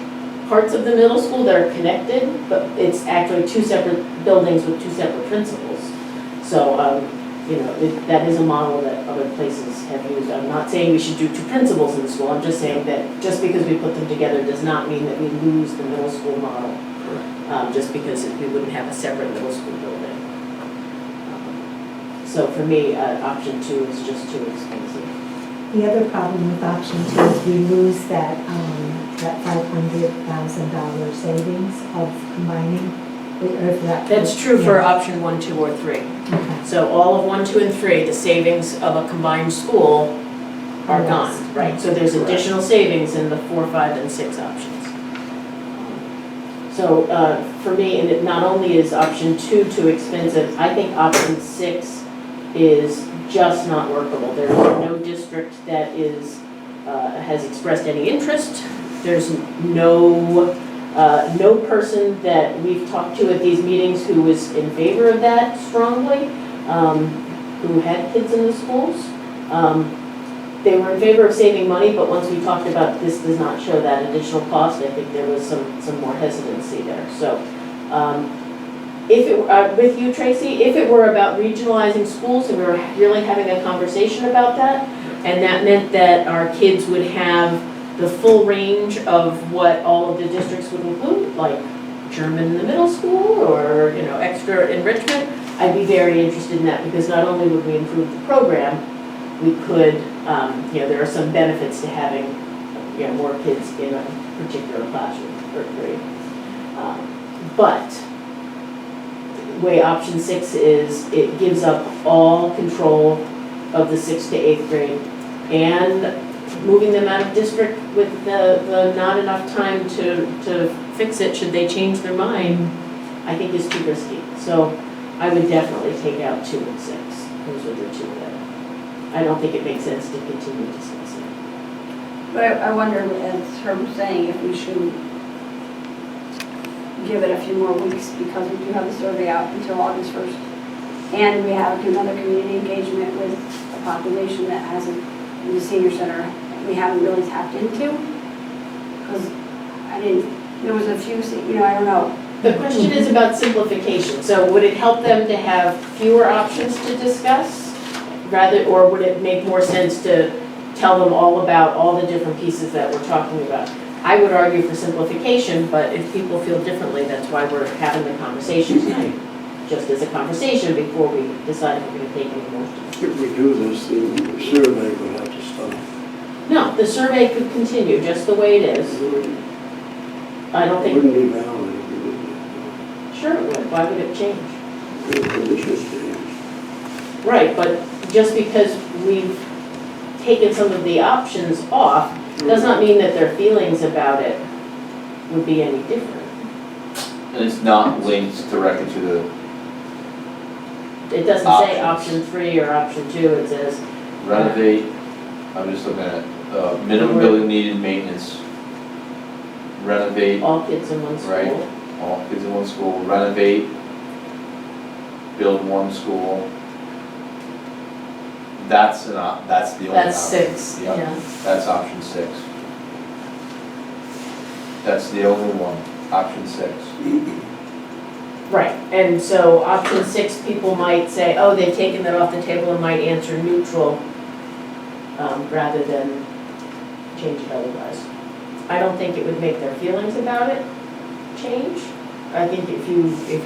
parts of the middle school that are connected, but it's actually 2 separate buildings with 2 separate principals. So, that is a model that other places have used. I'm not saying we should do 2 principals in the school, I'm just saying that just because we put them together does not mean that we lose the middle school model. Just because we wouldn't have a separate middle school building. So for me, option 2 is just too expensive. The other problem with option 2 is we lose that $500,000 savings of combining, or if that. That's true for Yeah. option 1, 2, or 3. Okay. So all of 1, 2, and 3, the savings of a combined school are gone, Yes. right? So there's Correct. additional savings in the 4, 5, and 6 options. So for me, and it not only is option 2 too expensive, I think option 6 is just not workable. There's no district that has expressed any interest. There's no person that we've talked to at these meetings who was in favor of that strongly, who had kids in the schools. They were in favor of saving money, but once we talked about this does not show that additional cost, I think there was some more hesitancy there. So if it were, with you, Tracy, if it were about regionalizing schools and we were really having a conversation about that, and that meant that our kids would have the full range of what all of the districts would include, like German in the middle school or, extra enrichment, I'd be very interested in that because not only would we improve the program, we could, there are some benefits to having, more kids in a particular classroom or grade. But the way option 6 is, it gives up all control of the 6th to 8th grade and moving them out of district with the not enough time to fix it should they change their mind, I think is too risky. So I would definitely take out 2 and 6. Those are the 2 that I don't think it makes sense to continue discussing. But I wonder, as her was saying, if we should give it a few more weeks because we do have the survey out until August 1st. And we have another community engagement with a population that hasn't, in the senior center, we haven't really tapped into. Because there was a few, I don't know. The question is about simplification. So would it help them to have fewer options to discuss? Or would it make more sense to tell them all about all the different pieces that we're talking about? I would argue for simplification, but if people feel differently, that's why we're having the conversation tonight. just as a conversation before we decide if we're gonna take any motion. If we do this, then the survey will have to stop. No, the survey could continue just the way it is. I don't It think, wouldn't be valid if we did that. sure it would, why would it change? The conditions change. Right, but just because we've taken some of the options off, does not mean that their feelings about it would be any different. And it's not linked directly to the It doesn't say Options. option 3 or option 2, it says, renovate, I'm just looking at, minimum building needed maintenance. Renovate, all kids in one Right. school. all kids in one school, renovate, build one school. That's the only option. That's 6, Yep. yeah. That's option 6. That's the only one, option 6. Right, and so option 6, people might say, oh, they've taken that off the table and might answer neutral, rather than change it otherwise. I don't think it would make their feelings about it change. I think if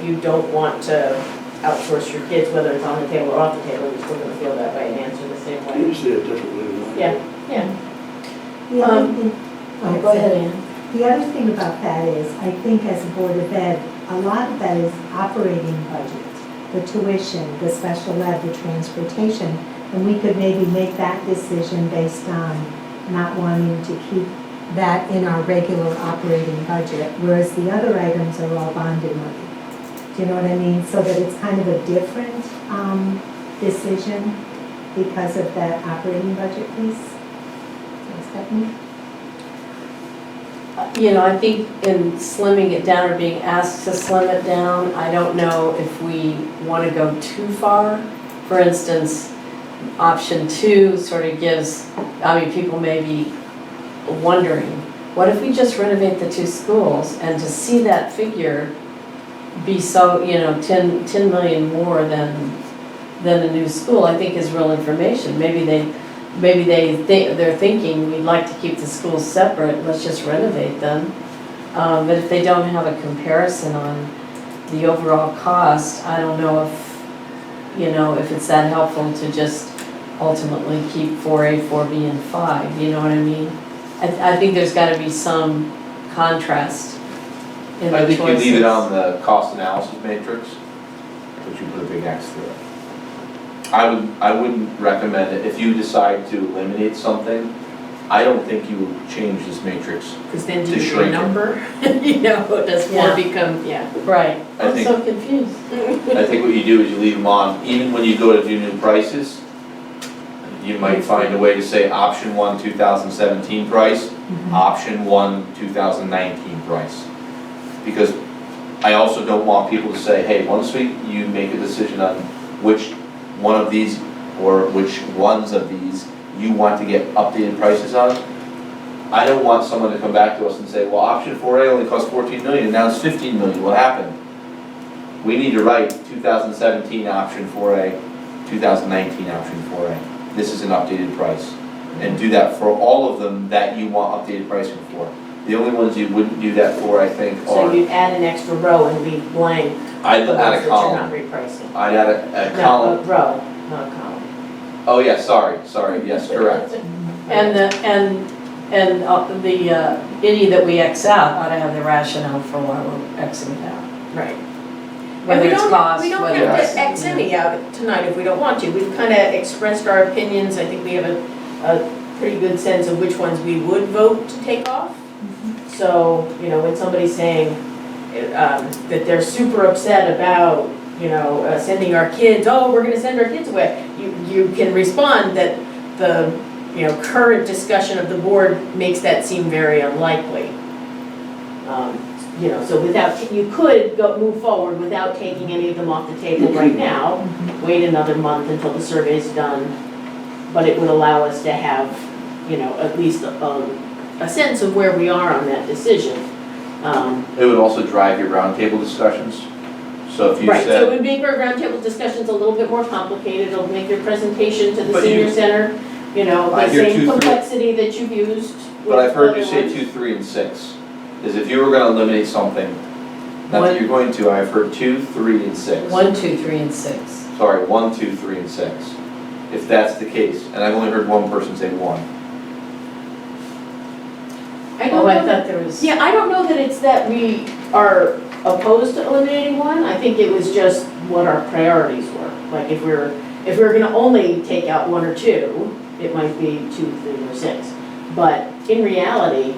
you don't want to outsource your kids, whether it's on the table or off the table, you're still gonna feel that way and answer the same way. You see it differently than I do. Yeah. The other thing, Oh, go ahead, Ann. The other thing about that is, I think as a Board of Ed, a lot of that is operating budget, the tuition, the special ed, the transportation, and we could maybe make that decision based on not wanting to keep that in our regular operating budget, whereas the other items are all bonded money. Do you know what I mean? So that it's kind of a different decision because of that operating budget piece. Stephanie? You know, I think in slimming it down or being asked to slim it down, I don't know if we want to go too far. For instance, option 2 sort of gives, I mean, people may be wondering, what if we just renovate the 2 schools? And to see that figure be so, 10 million more than a new school, I think is real information. Maybe they're thinking, we'd like to keep the schools separate, let's just renovate them. But if they don't have a comparison on the overall cost, I don't know if it's that helpful to just ultimately keep 4A, 4B, and 5, you know what I mean? I think there's gotta be some contrast in the I think you leave choices. it on the cost analysis matrix, but you put a big X through it. I wouldn't recommend it, if you decide to eliminate something, I don't think you would change this matrix. Because then do To you shrink it. number? Does 4 Yeah. become, yeah. Right, I I'm think- so confused. I think what you do is you leave them on, even when you go to do new prices, you might find a way to say option 1, 2017 price, option 1, 2019 price. Because I also don't want people to say, hey, once you make a decision on which one of these, or which ones of these you want to get updated prices on, I don't want someone to come back to us and say, well, option 4A only cost 14 million, and now it's 15 million, what happened? We need to write 2017 option 4A, 2019 option 4A. This is an updated price. And do that for all of them that you want updated pricing for. The only ones you wouldn't do that for, I think, So are, you'd add an extra row and leave blank I'd the ones add that a you're not column. repricing. I'd add a No, column. a row, not a column. Oh, yeah, sorry, yes, correct. And the any that we X out ought to have the rationale for why we're Xing it out. Right. And Whether we it's don't, cost, we don't whether have it's. to X any out tonight if we don't want to. We've kind of expressed our opinions. I think we have a pretty good sense of which ones we would vote to take off. So, when somebody's saying that they're super upset about, sending our kids, oh, we're gonna send our kids away, you can respond that the, current discussion of the board makes that seem very unlikely. So you could move forward without taking any of them off the table right now, wait another month until the survey's done, but it would allow us to have, at least a sense of where we are on that decision. It would also drive your roundtable discussions. So if you Right, so it said, would make our roundtable discussions a little bit more complicated, it'll make your presentation to the But senior you- center, I the hear same 2, 3. complexity that you've used. but I've heard you with say other 2, 3, and 6, is if you were gonna eliminate something, Not that you're going to, I've heard 2, 3, and 6. 1, 2, 3, and 6. Sorry, 1, 2, 3, and 6. If that's the case, and I've only heard one person say 1. I Oh, don't I know thought that, there was. yeah, I don't know that it's that we are opposed to eliminating one. I think it was just what our priorities were. Like if we're gonna only take out 1 or 2, it might be 2, 3, or 6. But in reality,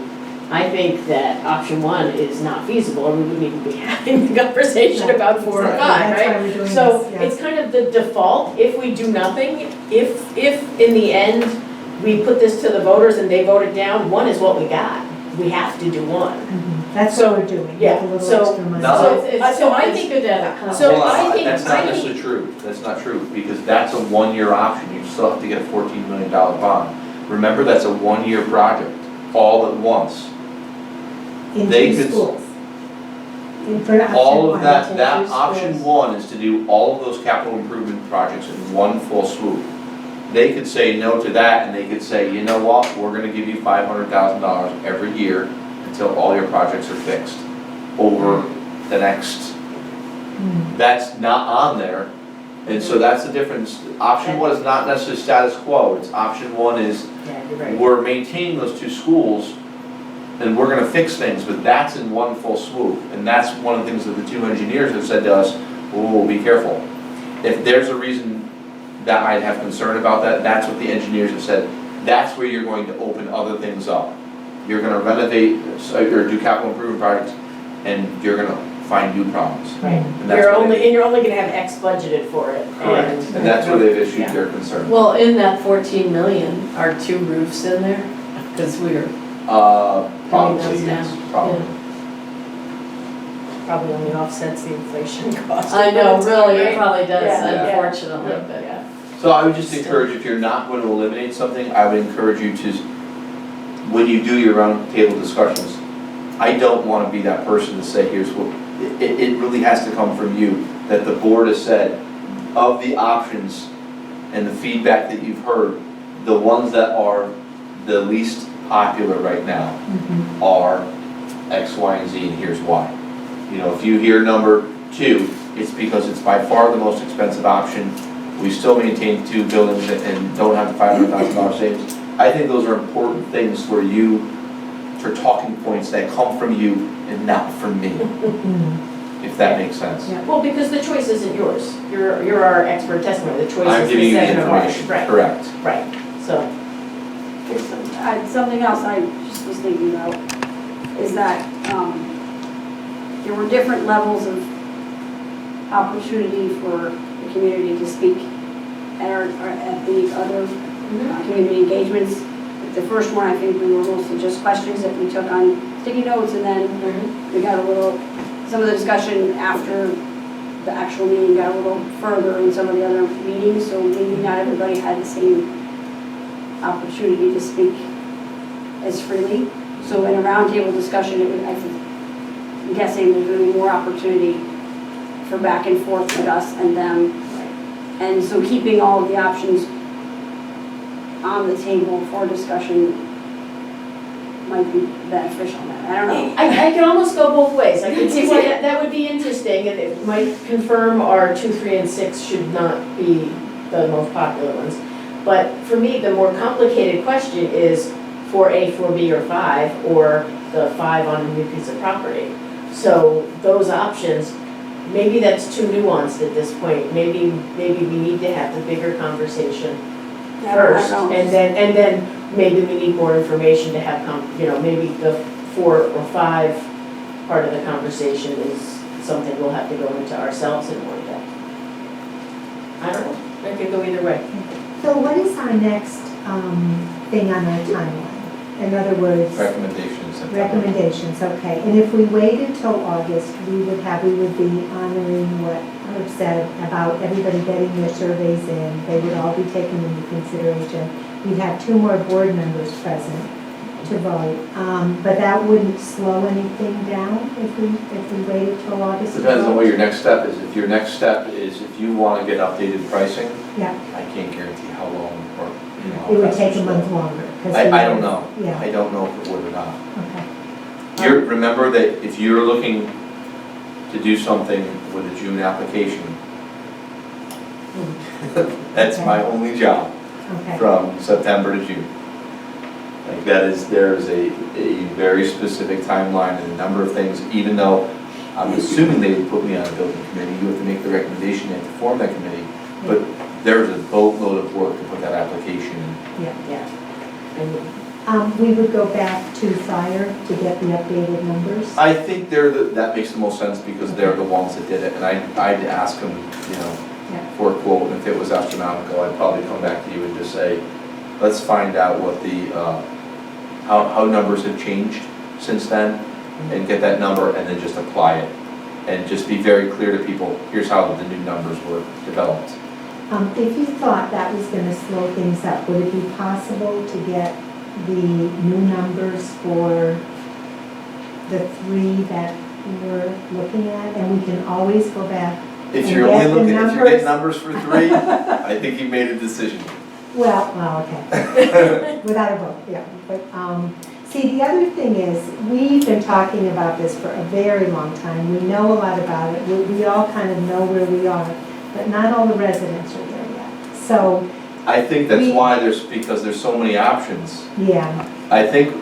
I think that option 1 is not feasible, or we wouldn't even be having the conversation about 4 or 5, Exactly. That's why right? we're doing So this, yeah. it's kind of the default, if we do nothing, if in the end, we put this to the voters and they vote it down, 1 is what we got. We have to do 1. Mhm. That's So, what we're doing, yeah, with a little so- extra money. No. So I think good to have a So Hold on, I think- that's not necessarily true. That's not true, because that's a 1-year option. You still have to get a $14 million bond. Remember, that's a 1-year project, all at once. In they 2 could- schools. For option All of 1. that, to that do option schools. 1 is to do all of those capital improvement projects in one full swoop. They could say no to that, and they could say, you know what, we're gonna give you $500,000 every year until all your projects are fixed over the next. That's not on there, and so that's the difference. Option 1 is not necessarily status quo, it's option 1 is, Yeah, you're right. we're maintaining those 2 schools, and we're gonna fix things, but that's in one full swoop. And that's one of the things that the 2 engineers have said to us, oh, be careful. If there's a reason that I'd have concern about that, that's what the engineers have said. That's where you're going to open other things up. You're gonna renovate, or do capital improvement projects, and you're gonna find new problems. Right. And that's where they- You're only gonna have X budgeted for it. Correct, and that's where they've issued Yeah. their concern. Well, in that 14 million, are 2 roofs in there? Because we're, Probably, those yes, down, probably. Probably only offsets the inflation cost. I know, really, Right? it probably does, Yeah. unfortunately, Yeah. but. Yeah. So I would just encourage, if you're not going to eliminate something, I would encourage you to, when you do your round table discussions, I don't want to be that person to say, here's what, it really has to come from you, that the board has said, of the options and the feedback that you've heard, the ones that are the least popular right now are X, Y, and Z, and here's why. You know, if you hear number 2, it's because it's by far the most expensive option. We still maintain 2 buildings and don't have the $500,000 savings. I think those are important things for you, for talking points that come from you and not from me, if that makes sense. Yeah. Well, because the choice isn't yours. You're our expert testimony. The choice I'm is giving the you the 7 of ours. information, Right, correct. right. So, Something else I just was thinking about is that there were different levels of opportunity for the community to speak at the other community engagements. The first one, I think we were mostly just questions that we took on sticky notes, and then we got a little, some of the discussion after the actual meeting got a little further in some of the other meetings, so maybe not everybody had the same opportunity to speak as freely. So in a roundtable discussion, it would, I'm guessing there's going to be more opportunity for back and forth with us and them. And so keeping all of the options on the table for discussion might be beneficial. I don't know. I can almost go both ways. I can see why that would be interesting, and it might confirm our 2, 3, and 6 should not be the most popular ones. But for me, the more complicated question is 4A, 4B, or 5, or the 5 on a new piece of property. So those options, maybe that's too nuanced at this point. Maybe we need to have the bigger conversation first, and then maybe we need more information to have, maybe the 4 or 5 part of the conversation is something we'll have to go into ourselves in more depth. I don't know, it could go either way. So what is our next thing on our timeline? In other words, Recommendations. recommendations, okay. And if we waited till August, we would be honoring what Herb said about everybody getting their surveys in. They would all be taken into consideration. We'd have 2 more board members present to vote. But that wouldn't slow anything down if we waited till August. to Depends on vote? what your next step is. If your next step is, if you want to get updated pricing, Yeah, I can't guarantee how long or, how it would fast take a it's month going. longer. 'cause I we- don't know. Yeah, I don't know if it would or not. okay. Remember that if you're looking, to do something with a June application. That's my only job, Okay. from September to June. Like there's a very specific timeline and a number of things, even though I'm assuming they would put me on a building committee, you have to make the recommendation and to form that committee. But there's a boatload of work to put that application in. Yeah. And We would go back to fire to get the updated numbers. I think that makes the most sense because they're the ones that did it, and I'd ask them, Yeah. for a quote, and if it was astronomical, I'd probably come back to you and just say, let's find out what how numbers have changed since then, and get that number, and then just apply it. And just be very clear to people, here's how the new numbers were developed. If you thought that was gonna slow things up, would it be possible to get the new numbers for the 3 that we're looking at? And we can always go back. If And you're get only the looking, if you get numbers. numbers for 3, I think you've made a decision. Well, okay. Without a vote, yeah. But, see, the other thing is, we've been talking about this for a very long time. We know a lot about it. We all kind of know where we are, but not all the residents are there yet. So, I think that's why because there's so many options. yeah, I think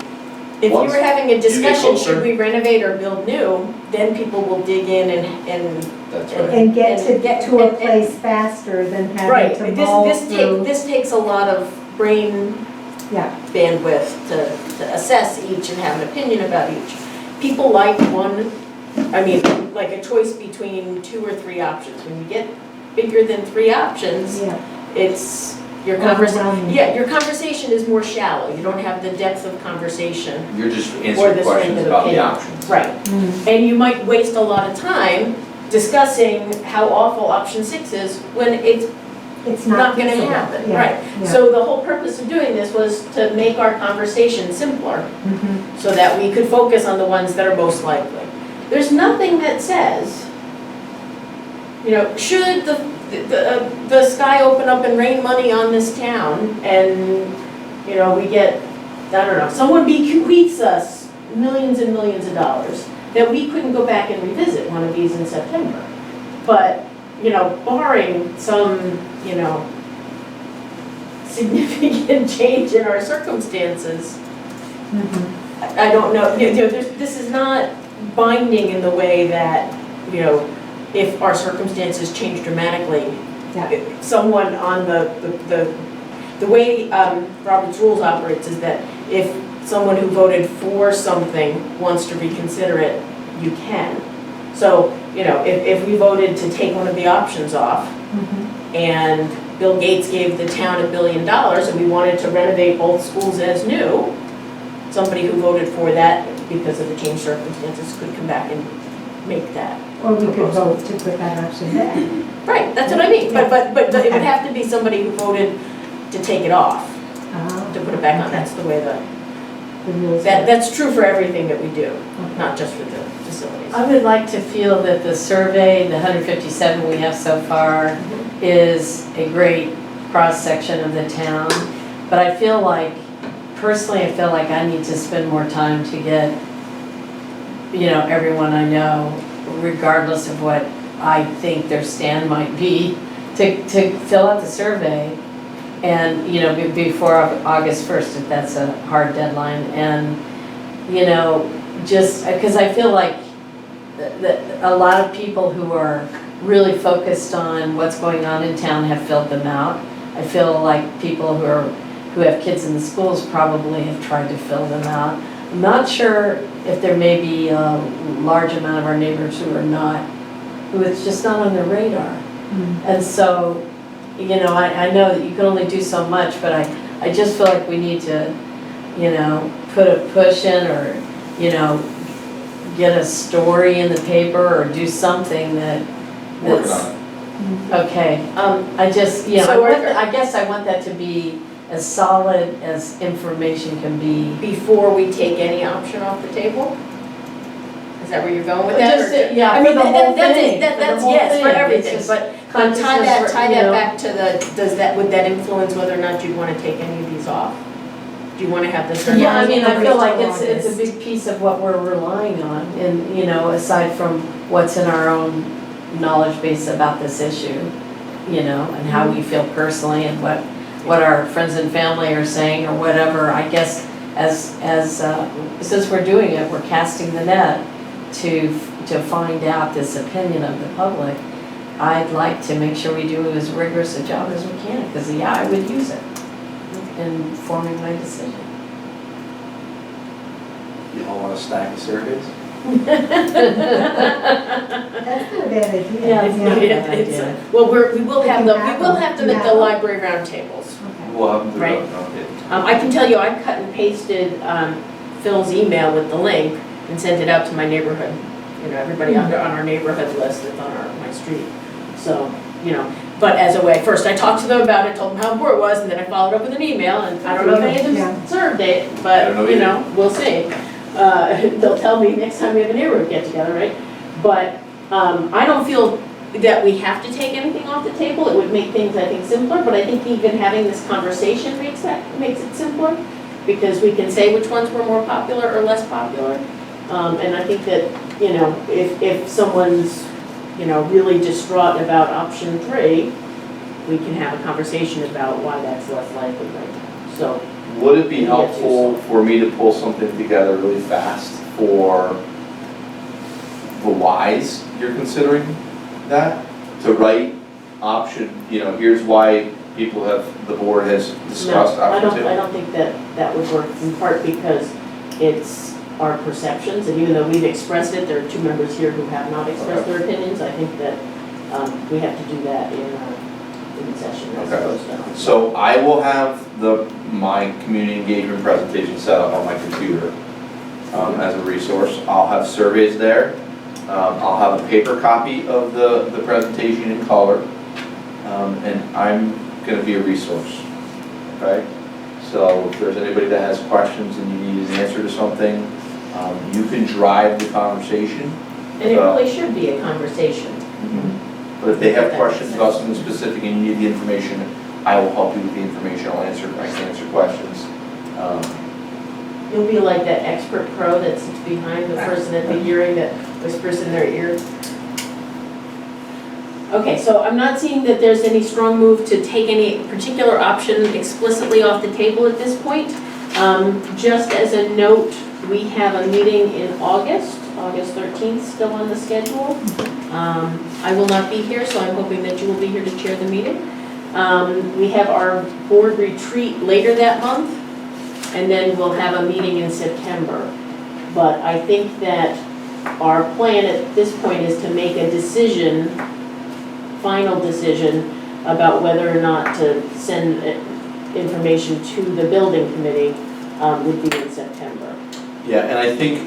if you Once were having a you get discussion, closer- should we renovate or build new, then people will dig in and that's right. and get And get- to a and- place faster than right, having to mull through. this takes a lot of brain Yeah, bandwidth to assess each and have an opinion about each. People like like a choice between 2 or 3 options. When you get bigger than 3 options, yeah. it's, your conversation, Overwhelming. your conversation is more shallow. You don't have the depth of conversation. You're just Or answering the questions strength of about the opinion. options. Right. Mm. And you might waste a lot of time discussing how awful option 6 is when it's It's not gonna feasible. happen, Yeah, right? yeah. So the whole purpose of doing this was to make our conversation simpler Mhm. so that we could focus on the ones that are most likely. There's nothing that says, should the sky open up and rain money on this town and, we get, I don't know, someone bequeaths us millions and millions of dollars, that we couldn't go back and revisit one of these in September. But, barring some, significant change in our circumstances, Mhm. I don't know, this is not binding in the way that, if our circumstances change dramatically, Yeah. someone on the way Robert's rules operates is that if someone who voted for something wants to reconsider it, you can. So, if we voted to take one of the options off, Mhm. and Bill Gates gave the town $1 billion and we wanted to renovate both schools as new, somebody who voted for that because of the changed circumstances could come back and make that. Or we could proposal. vote to put that option back. Right, that's what I mean, but it would Okay. have to be somebody who voted to take it off, Ah, to put it back on, okay. that's the way The rules. that's true for everything that we do, not just for the facilities. I would like to feel that the survey, the 157 we have so far, is a great cross-section of the town. But I feel like, personally, I feel like I need to spend more time to get, everyone I know, regardless of what I think their stand might be, to fill out the survey. And, before August 1st, if that's a hard deadline. And, just, because I feel like that a lot of people who are really focused on what's going on in town have filled them out. I feel like people who have kids in the schools probably have tried to fill them out. I'm not sure if there may be a large amount of our neighbors who it's just not on their radar. Mm. And so, I know that you can only do so much, but I just feel like we need to, put a push in or, get a story in the paper or do something Working that's, on it. okay. I just, So I guess I want that to be as solid as information can be. Before we take any option off the table? Is that where you're going with that? Just, or- yeah, I for mean, the whole thing, that's, for the whole yes, for thing. everything, It's just but tie consciousness for, that back to would that influence whether or not you'd want to take any of these off? Do you want to have this? Yeah, I mean, I feel like it's a August. big piece of what we're relying on, and, you know, aside from what's in our own knowledge base about this issue, you know, and how we feel personally, and what our friends and family are saying, or whatever, I guess, since we're doing it, we're casting the net to find out this opinion of the public. I'd like to make sure we do as rigorous a job as we can, because, yeah, I would use it in forming my decision. You all want a stack of surveys? That's not a bad idea. Yeah, it's not a bad It's, idea. well, we will have them at the Yeah. library roundtables. Okay. We'll have them do Right. it. Okay. I can tell you, I cut and pasted Phil's email with the link and sent it out to my neighborhood, you know, everybody on our neighborhood list that's on my street. So, you know, but as a way, first I talked to them about it, told them how important it was, and then I followed up with an email, and I don't know if any of Yeah. them served it, I don't know but, you either. know, we'll see. They'll tell me next time we have a neighborhood get together, right? But I don't feel that we have to take anything off the table. It would make things, I think, simpler, but I think even having this conversation makes it simpler, because we can say which ones were more popular or less popular. And I think that, you know, if someone's, you know, really distraught about option 3, we can have a conversation about why that's less likely right now. So, Would it be Yeah, helpful for me to pull something together really fast for the whys you're considering that? To write option, you know, here's why the board has discussed no, I option 2? don't think that would work, in part because it's our perceptions, and even though we've expressed it, there are 2 members here who have not expressed their opinions. I think that we have to do that in session as Okay. opposed to. So I will have my community engagement presentation set up on my computer as a resource. I'll have surveys there. I'll have a paper copy of the presentation in color. And I'm going to be a resource, okay? So if there's anybody that has questions and you need an answer to something, you can drive the conversation. And it really should be a conversation. But if they have questions about something specific and you need the information, I will help you with the information. I can answer questions. You'll be like that expert pro that sits behind the person at the hearing that whispers in their ear. Okay, so I'm not seeing that there's any strong move to take any particular option explicitly off the table at this point. Just as a note, we have a meeting in August 13th, still on the schedule. I will not be here, so I'm hoping that you will be here to chair the meeting. We have our board retreat later that month, and then we'll have a meeting in September. But I think that our plan at this point is to make a decision, final decision, about whether or not to send information to the building committee would be in September. Yeah, and I think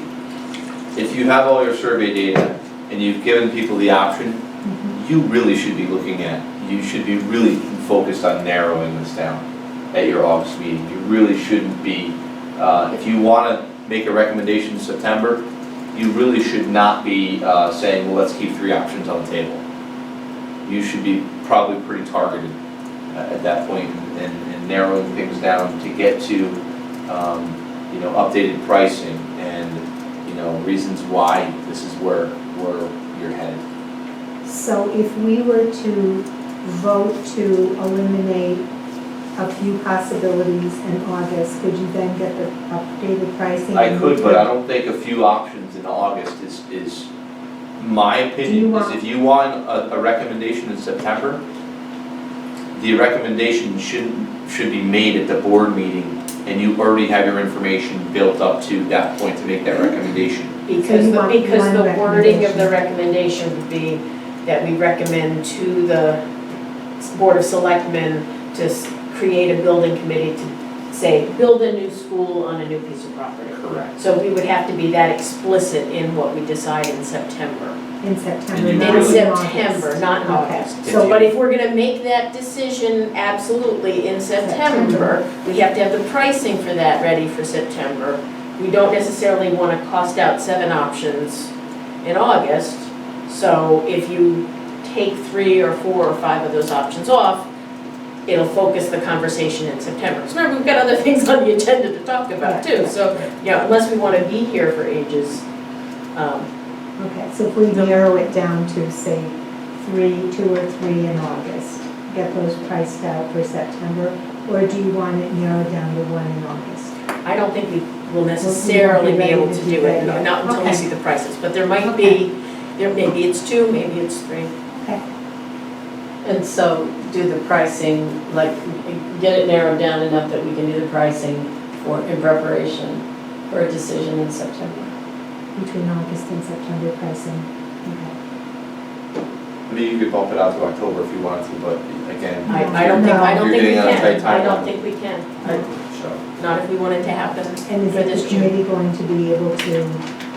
if you have all your survey data and you've given people the option, you really should be you should be really focused on narrowing this down at your August meeting. You really shouldn't be, if you want to make a recommendation in September, you really should not be saying, well, let's keep 3 options on the table. You should be probably pretty targeted at that point and narrowing things down to get to, you know, updated pricing and, you know, reasons why this is where you're headed. So if we were to vote to eliminate a few possibilities in August, could you then get the updated pricing? I could, but I don't think a few options in August is my opinion, is if you want a recommendation in September, the recommendation should be made at the board meeting, and you already have your information built up to that point to make that recommendation. Because you want one the wording of the recommendation. recommendation would be that we recommend to the Board of Selectmen to create a building committee to say, build a new school on a new piece of property. Correct. So we would have to be that explicit in what we decide in September. In September, In not In in August. September, not in Okay. August. So- But if we're gonna make that decision absolutely in September, we have to have the pricing for that ready for September. We don't necessarily wanna cost out 7 options in August. So if you take 3 or 4 or 5 of those options off, it'll focus the conversation in September. Because remember, we've got other things on the agenda to talk about too, so, unless we want to be here for ages. Okay, so if we narrow it down to, say, 2 or 3 in August, get those priced out for September, or do you want it narrowed down to 1 in August? I don't think we will necessarily be able to do it, not until we see the prices, but there might be, maybe it's 2, maybe it's 3. Okay, And so do the pricing, like, get it narrowed down enough that we can do the pricing in preparation for a decision in September. between August and September pricing. Okay. I mean, you could bump it out to October if you wanted to, but again, I don't think You're we getting on a tight can, I don't timeline. think we can, so. not if we want it to happen And is for it this the June. committee going to be able to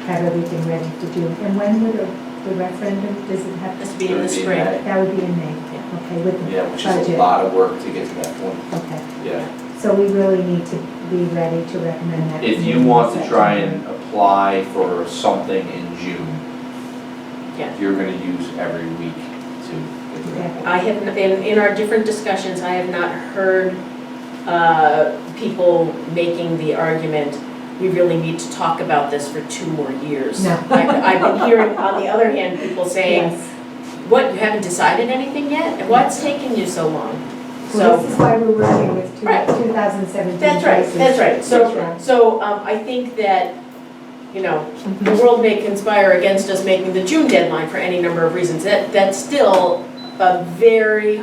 have everything ready to do? And when would the referendum, does it have Has to? to be in the It would be in spring. May. That would be in May, okay, with the Yeah, which is a budget. lot of work to get to that point, Okay, yeah. so we really need to be ready to recommend that. If you in want to try and September. apply for something in June, Yeah. you're gonna use every week to get to that point. I have, in our different discussions, I have not heard people making the argument, we really need to talk about this for 2 more years. No. I've been hearing, on the other hand, people saying, Yes. what, you haven't decided anything yet? And what's taking you so long? Well, So, this is why we're working with Right. 2017 that's right, prices. that's right. So, Right. I think that, the Mhm. world may conspire against us making the June deadline for any number of reasons. That's still a very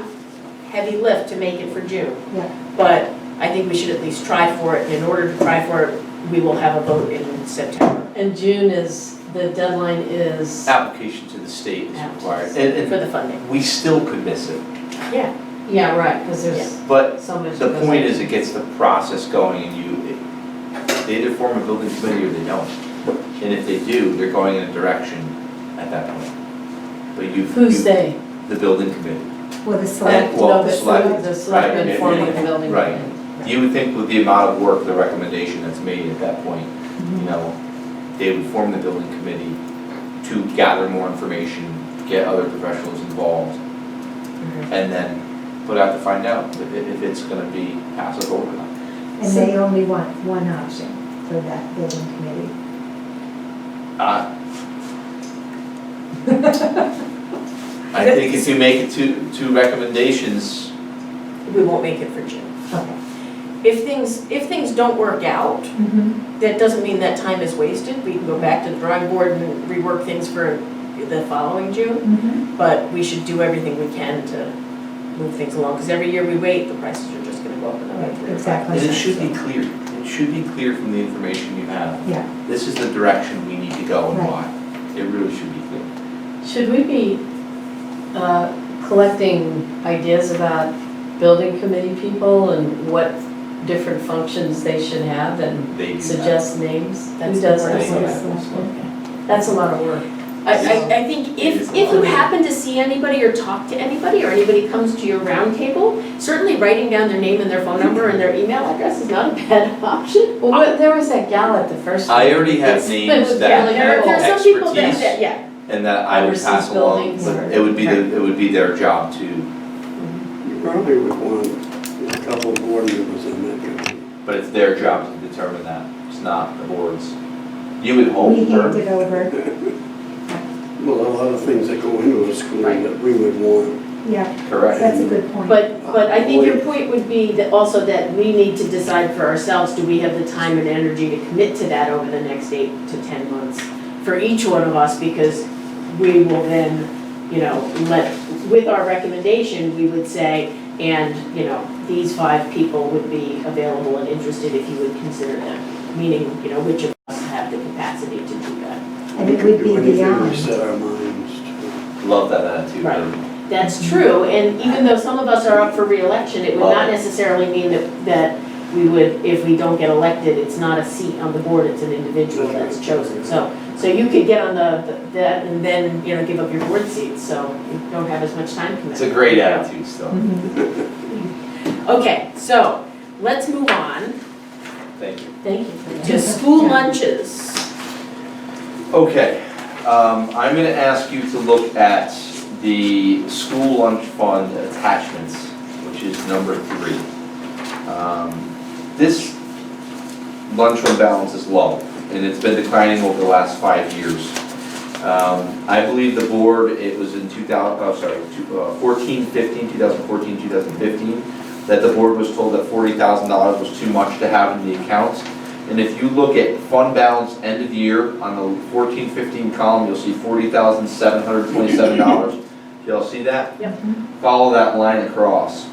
heavy lift to make it for June. Yeah. But I think we should at least try for it. In order to try for it, we will have a vote in September And June is, the deadline is, Application to the state is required, and for the funding. we still could miss it. Yeah, yeah, right, because there's But so much. the goes point on. is, it gets the process going, and they either form a building committee or they don't. And if they do, they're going in a direction at that point. But Who's they? the building committee. Well, the select, Well, No, the the select- selectmen right, forming yeah, the building. right. committee. You would think with the amount of work, the recommendation that's made at that point, they would form the building committee to gather more information, get other professionals involved, and then put out to find out if it's gonna be passable or not. and they only want one option for that building committee. I think if you make it two recommendations, we won't make it for June. Okay. If things don't work out, Mm-hmm. that doesn't mean that time is wasted. We can go back to the drawing board and rework things for the following June. Mm-hmm. But we should do everything we can to move things along, because every year we wait, the prices are just gonna go up another Right, 3 or 5%. exactly. and it should be clear. It should be clear from the information you have. Yeah. This is the direction we need to go and Right. why. It really should be clear. Should we be collecting ideas about building committee people and what different functions they should have and They do that. suggest names? That's Who does the that? word. That's a lot of work. I think if you happen to see anybody or talk to anybody, or anybody comes to your round table, certainly writing down their name and their phone number and their email address is not a bad option. Well, there was that gal at the first. I already have It's- names it's that really have There are some people that, expertise, yeah, and that I would Overseas pass along. buildings But or- it would be their job to, You probably would want a couple of board members on that committee. but it's their job to determine that. It's not the board's. You would hope We hand for, it over. Well, a lot of things that go into a school that we would want. Yeah, correct. that's a good point. but I think your point would be that also that we need to decide for ourselves, do we have the time and energy to commit to that over the next 8 to 10 months for each one of us, because we will then, with our recommendation, we would say, and, these 5 people would be available and interested if you would consider them, meaning, which of us have the capacity to do that. And it would be Do anything beyond. we set our minds to. Love that attitude. Right. That's true, and even though some of us are up for reelection, it would not necessarily mean that we would, if we don't get elected, it's not a seat on the board, it's an individual that's chosen. So you could get on that and then, give up your board seats, so you don't have as much time commitment. It's a great attitude still. Mhm. Okay, so let's move on Thank you. Thank you for that. to school lunches. Okay, I'm gonna ask you to look at the school lunch fund attachments, which which is number 3. This lunch fund balance is low, and it's been declining over the last 5 years. I believe the board, it was in 2014, 2015, that the board was told that $40,000 was too much to have in the accounts. And if you look at fund balance end of year on the 14-15 column, you'll see $40,727. Y'all see that? Yep. Follow that line across.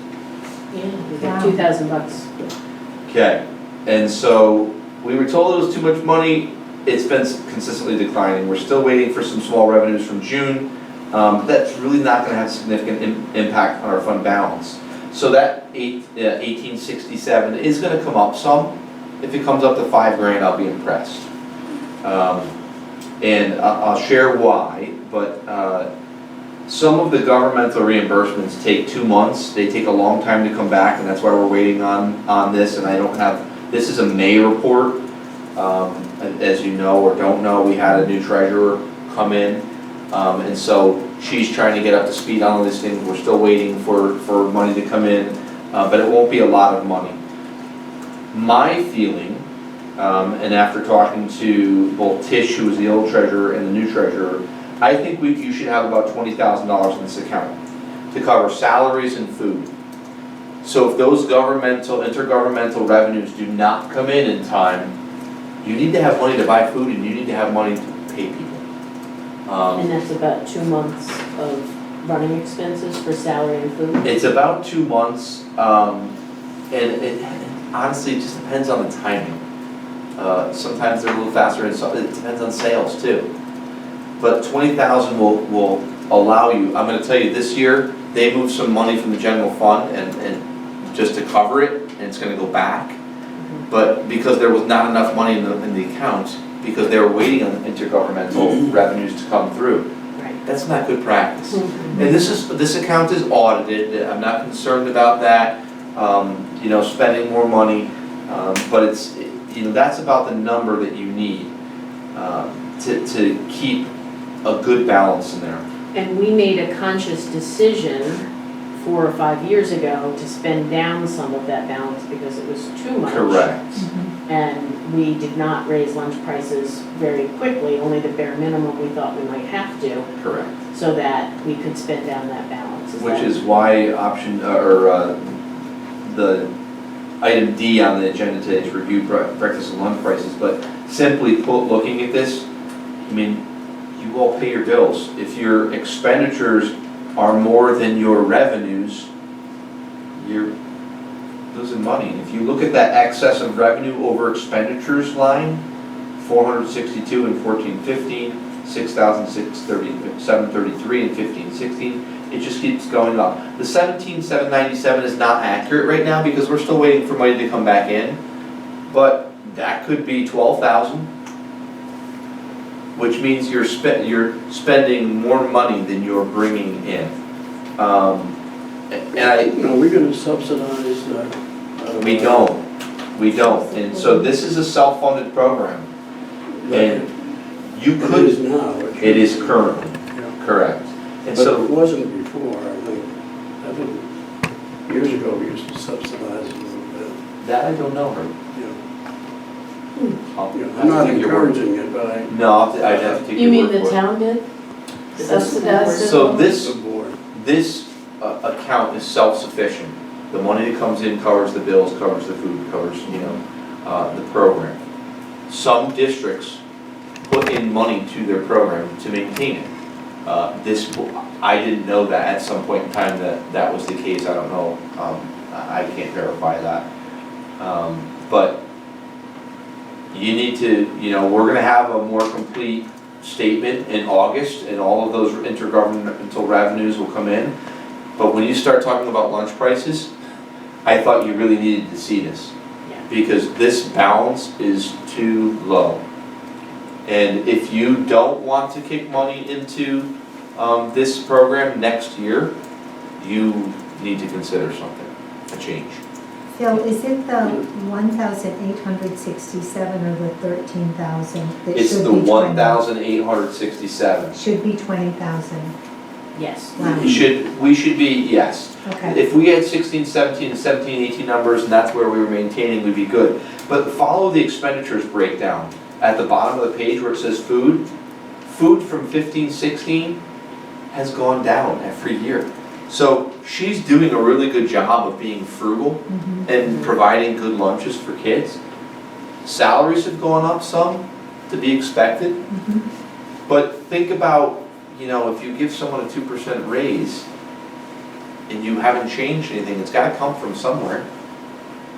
Yeah, we got $2,000. Okay, and so we were told it was too much money. It's been consistently declining. We're still waiting for some small revenues from June. That's really not going to have significant impact on our fund balance. So that 1867 is going to come up some. If it comes up to $5,000, I'll be impressed. And I'll share why, but some of the governmental reimbursements take 2 months. They take a long time to come back, and that's why we're waiting on this. And I don't have, this is a May report. As you know or don't know, we had a new treasurer come in. And so she's trying to get up to speed on all these things. We're still waiting for money to come in, but it won't be a lot of money. My feeling, and after talking to both Tish, who was the old treasurer, and the new treasurer, I think you should have about $20,000 in this account to cover salaries and food. So if those intergovernmental revenues do not come in time, you need to have money to buy food and you need to have money to pay people. And that's about 2 months of running expenses for salary and food? It's about 2 months, and it honestly, it just depends on the timing. Sometimes they're a little faster, and it depends on sales too. But $20,000 will allow you. I'm going to tell you, this year they moved some money from the general fund and just to cover it, and it's going to go back. But because there was not enough money in the account, because they were waiting on the intergovernmental revenues to come through. Right. That's not good practice. And this account is audited. I'm not concerned about that. Spending more money, but it's that's about the number that you need to keep a good balance in there. And we made a conscious decision 4 or 5 years ago to spend down some of that balance because it was too much. Correct. And we did not raise lunch prices very quickly, only the bare minimum we thought we might have to, Correct. so that we could spend down that balance. Which is why the item D on the agenda today is review breakfast and lunch prices. But simply looking at this, I mean, you all pay your bills. If your expenditures are more than your revenues, you're losing money. If you look at that excess of revenue over expenditures line, 462 in 14-15, 6,733 in 15-16, it just keeps going up. The 17,797 is not accurate right now because we're still waiting for money to come back in, but that could be 12,000, which means you're spending more money than you're bringing in. Are we going to subsidize that? We don't. And so this is a self-funded program. And you It could, is now. it is currently, Yeah. correct. And But so, it wasn't before, I think years ago we used to subsidize a little bit. that I don't know her. I'm not encouraging it, but No, I'd have to take You your mean word the for it. town did? Subsidized it? So this the board. account is self-sufficient. The money that comes in covers the bills, covers the food, covers, the program. Some districts put in money to their program to maintain it. I didn't know that at some point in time that was the case. I don't know. I can't verify that. But you need to, we're going to have a more complete statement in August, and all of those intergovernmental revenues will come in. But when you start talking about lunch prices, I thought you really needed to see this. Yeah. Because this balance is too low. And if you don't want to kick money into this program next year, you need to consider something, a change. Phil, is it the 1,867 or the 13,000 that It's should the be 20? 1,867. Should be 20,000. Yes. Wow. We should be, yes. Okay. If we had 16, 17, and 17, 18 numbers, and that's where we were maintaining, we'd be good. But follow the expenditures breakdown. At the bottom of the page where it says food, food from 15, 16 has gone down every year. So she's doing a really good job of being frugal and providing good lunches for kids. Salaries have gone up some, to be expected. But think about, you know, if you give someone a 2% raise and you haven't changed anything, it's gotta come from somewhere,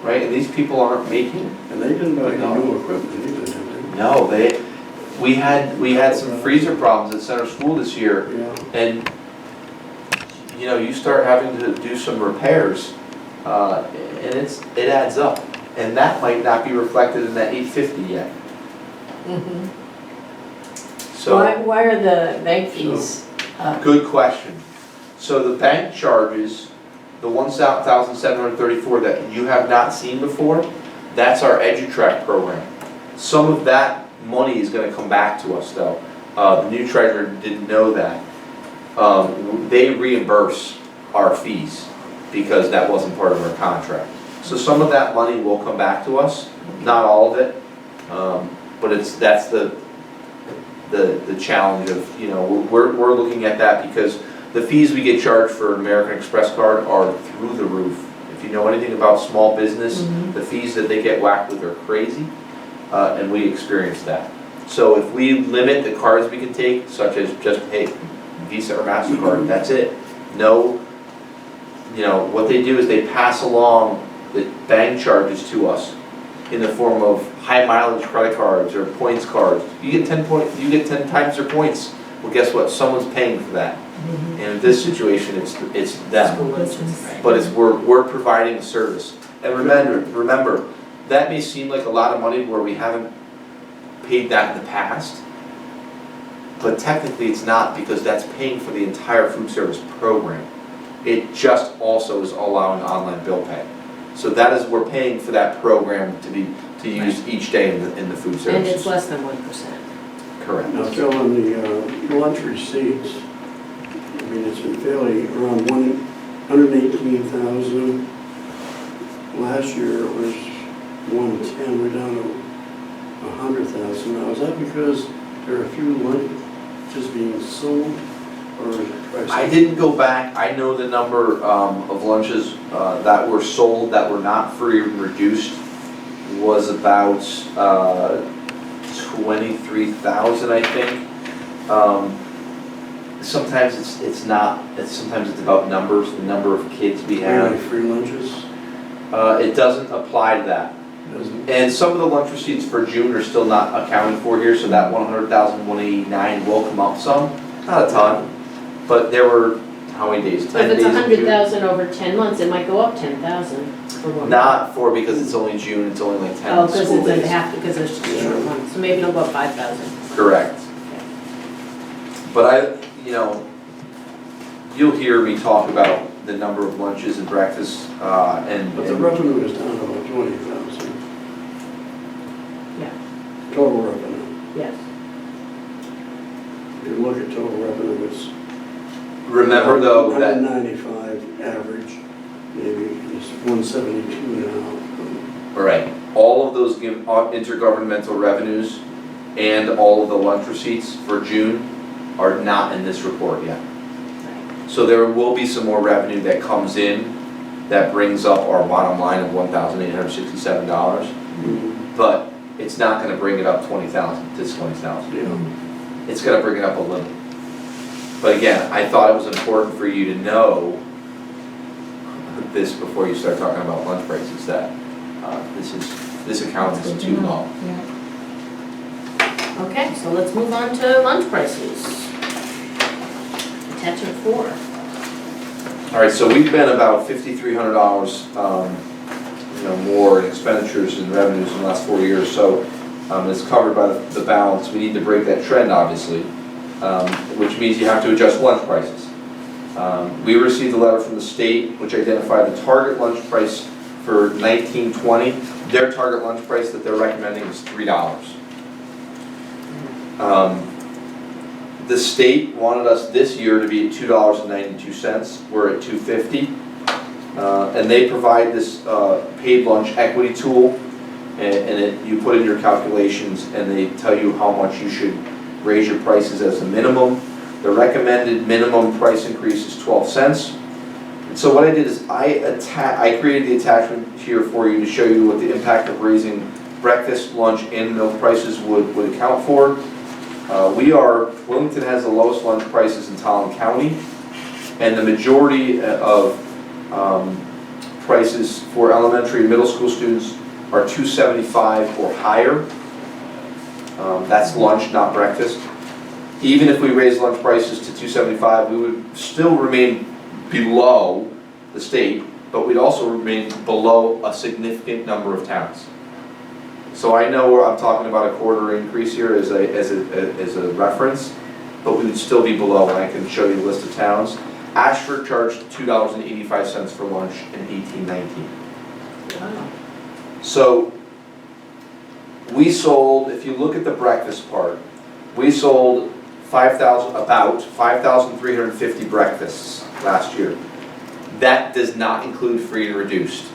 right? And these people aren't making it. And they didn't buy any new equipment either, did they? No, we had some freezer problems at Center School this year, Yeah. and, you know, you start having to do some repairs, and it adds up. And that might not be reflected in that 850 yet. So. Why are the bank fees up? Good question. So the bank charges, the 1,734 that you have not seen before, that's our EduTrack program. Some of that money is gonna come back to us though. The new treasurer didn't know that. They reimburse our fees because that wasn't part of our contract. So some of that money will come back to us, not all of it, but that's the challenge of, you know, we're looking at that because the fees we get charged for an American Express card are through the roof. If you know anything about small business, the fees that they get whacked with are crazy, and we experience that. So if we limit the cards we can take, such as just, hey, Visa or MasterCard, that's it. No, you know, what they do is they pass along the bank charges to us in the form of high mileage credit cards or points cards. You get 10 times your points. Well, guess what? Someone's paying for that. And in this situation, it's them. School lunches, right. But we're providing a service. And remember, that may seem like a lot of money where we haven't paid that in the past, but technically it's not because that's paying for the entire food service program. It just also is allowing online bill pay. So that is, we're paying for that program to use each day in the food services. And it's less than 1%. Correct. Now, Phil, on the lunch receipts, I mean, it's been fairly around 118,000. Last year it was 110, we're down to 100,000 now. Is that because there are a few lunches being sold, or is it price? I didn't go back. I know the number of lunches that were sold that were not free and reduced was about 23,000, I think. Sometimes it's not. Sometimes it's about numbers, the number of kids we Only have. free lunches? It doesn't apply to that. Doesn't? And some of the lunch receipts for June are still not accounted for here, so that 100,000, 189 will come up some. Not a ton, but there were, how many days? 10 If it's days in June? 100,000 over 10 months, it might go up 10,000 for one. Not for, because it's only June, it's only like 10 Oh, because school it's a days. half, because there's just short ones, so maybe it'll go up 5,000. Correct. But you'll hear me talk about the number of lunches and breakfasts, and. But the revenue is down about 20,000. Yeah. Total revenue. Yes. If you look at total revenue, it's Remember though that, 195 average, maybe it's 172 now. all right, all of those intergovernmental revenues and all of the lunch receipts for June are not in this report yet. So there will be some more revenue that comes in that brings up our bottom line of $1,867, but it's not gonna bring it up 20,000 to 20,000. Yeah. It's gonna bring it up a little. But again, I thought it was important for you to know this before you start talking about lunch prices, that this account is too low. Yeah. Okay, so let's move on to lunch prices. Attachment 4. All right, so we've been about $5,300, more in expenditures and revenues in the last 4 years. So it's covered by the balance. We need to break that trend, obviously, which means you have to adjust lunch prices. We received a letter from the state which identified the target lunch price for 1920. Their target lunch price that they're recommending is $3. The state wanted us this year to be at $2.92. We're at $2.50. And they provide this paid lunch equity tool, and you put in your calculations, and they tell you how much you should raise your prices as a minimum. The recommended minimum price increase is 12 cents. And so what I did is I created the attachment here for you to show you what the impact of raising breakfast, lunch, and milk prices would account for. Willington has the lowest lunch prices in Talon County, and the majority of prices for elementary and middle school students are $2.75 or higher. That's lunch, not breakfast. Even if we raise lunch prices to $2.75, we would still remain below the state, but we'd also remain below a significant number of towns. So I know I'm talking about a quarter increase here as a reference, but we would still be below, and I can show you a list of towns. Ashford charged $2.85 for lunch in 1819. Wow. So we sold, if you look at the breakfast part, we sold about 5,350 breakfasts last year. That does not include free and reduced,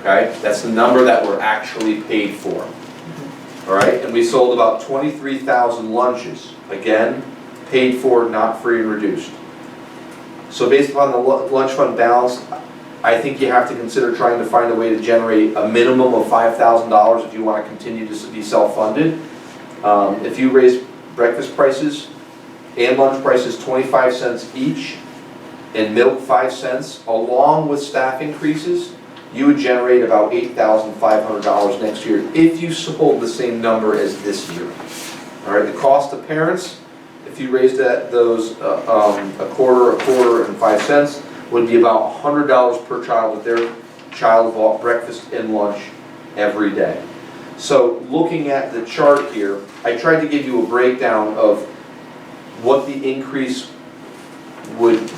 okay? That's the number that we're actually paid for, all right? And we sold about 23,000 lunches, again, paid for, not free and reduced. So based upon the lunch fund balance, I think you have to consider trying to find a way to generate a minimum of $5,000 if you want to continue to be self-funded. If you raise breakfast prices and lunch prices 25 cents each, and milk 5 cents, along with staff increases, you would generate about $8,500 next year if you sold the same number as this year. All right, the cost to parents, if you raised those a quarter, and 5 cents, would be about $100 per child if their child bought breakfast and lunch every day. So looking at the chart here, I tried to give you a breakdown of what the increase would,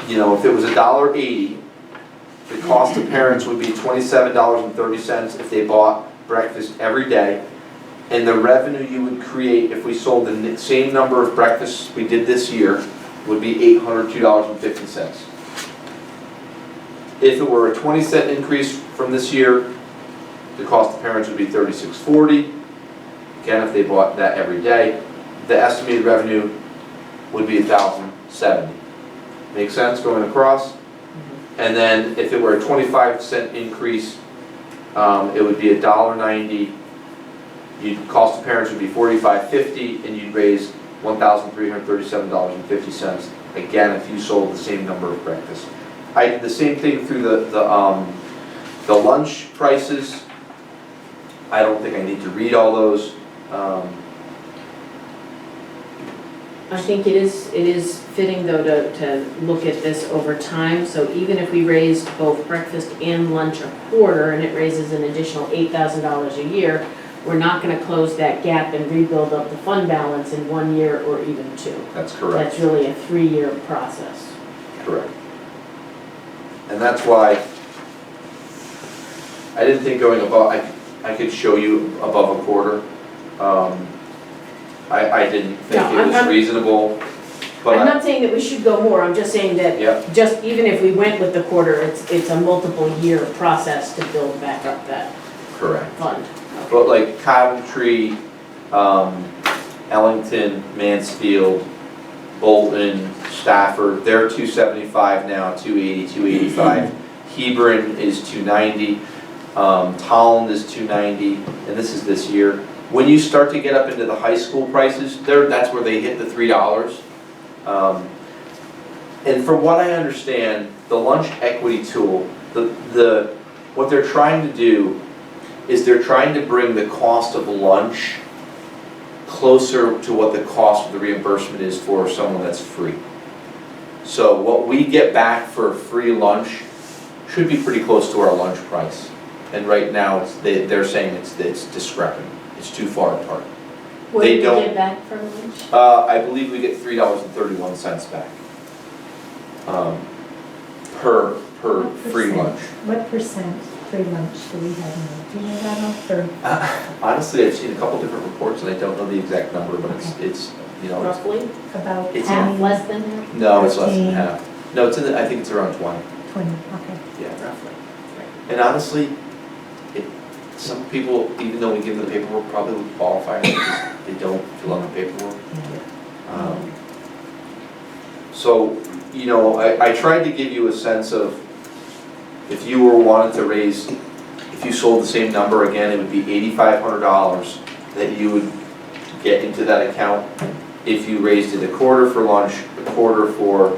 if it was $1.80, the cost to parents would be $27.30 if they bought breakfast every day. And the revenue you would create if we sold the same number of breakfasts we did this year would be $802.50. If it were a 20-cent increase from this year, the cost to parents would be $36.40. Again, if they bought that every day, the estimated revenue would be $1,070. Make sense going across? And then if it were a 25-cent increase, it would be $1.90. Cost to parents would be $45.50, and you'd raise $1,337.50. Again, if you sold the same number of breakfasts. I did the same thing through the lunch prices. I don't think I need to read all those. I think it is fitting though to look at this over time. So even if we raised both breakfast and lunch a quarter and it raises an additional $8,000 a year, we're not going to close that gap and rebuild up the fund balance in 1 year or even 2. That's correct. That's really a 3-year process. Correct. And that's why I didn't think going above, I could show you above a quarter. I didn't think it was reasonable. But I'm not saying that we should go more, I'm just saying that just even if we went with the quarter, it's a multiple year process to build back up that correct. fund. But like Coventry, Ellington, Mansfield, Bolton, Stafford, they're $275 now, $280, $285. Hebron is $290, Tolland is $290, and this is this year. When you start to get up into the high school prices, that's where they hit the $3. And from what I understand, the lunch equity tool, what they're trying to do is they're trying to bring the cost of lunch closer to what the cost of the reimbursement is for someone that's free. So what we get back for free lunch should be pretty close to our lunch price. And right now, they're saying it's discrepant. It's too far apart. What do we get back for lunch? I believe we get $3.31 back per free lunch. What percent? free lunch do we have now? Do you know that off, or Honestly, I've seen a couple different reports, and I don't know the exact number, but it's, you know, Roughly, about It's half, less than half, no, it's less than 15. half. No, it's in the, I think it's around 20, 20, okay. yeah. roughly. And honestly, some people, even though we give them the paperwork, probably would qualify, they don't fill out the paperwork. Um, So, you know, I tried to give you a sense of, if you were wanting to raise, if you sold the same number again, it would be $8,500 that you would get into that account if you raised it a quarter for lunch, a quarter for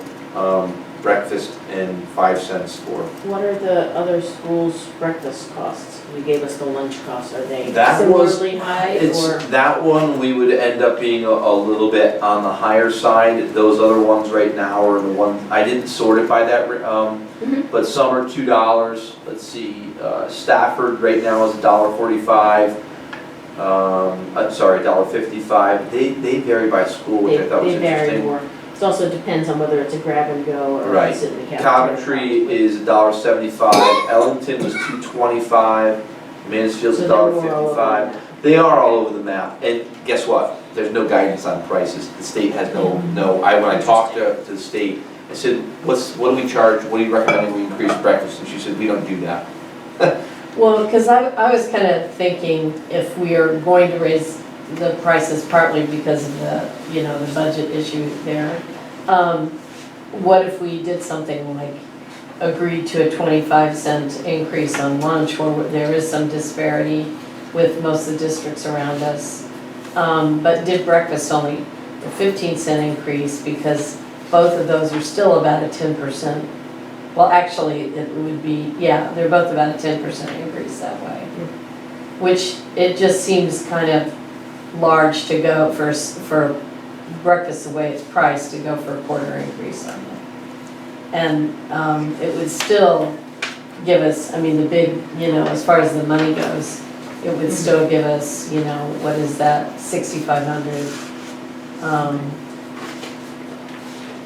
breakfast, and 5 cents for. What are the other schools' breakfast costs? You gave us the lunch costs, are they That was- similarly high It's, or? that one, we would end up being a little bit on the higher side. Those other ones right now are the ones, I didn't sort it by that, but some are $2. Let's see, Stafford right now is $1.45. I'm sorry, $1.55. They vary by school, which I thought was They vary interesting. more. It also depends on whether it's a grab and go or Right. sit in the cafeteria. Coventry is $1.75, Ellington was $2.25, Mansfield's So they're more all over $1.55. They are all over the map, and guess what? There's no guidance on prices. The state has when I talked to the state, I said, what do we charge, what are you recommending we increase breakfast? And she said, we don't do that. Well, because I was kind of thinking if we are going to raise the prices partly because of the, you know, the budget issue there, what if we did something like agreed to a 25-cent increase on lunch where there is some disparity with most of the districts around us, but did breakfast only a 15-cent increase because both of those are still about a 10%. Well, actually, it would be, yeah, they're both about a 10% increase that way. Which it just seems kind of large to go for breakfast the way it's priced to go for a quarter increase on it. And it would still give us, I mean, the big, you know, as far as the money goes, it would still give us, you know, what is that, 6,500.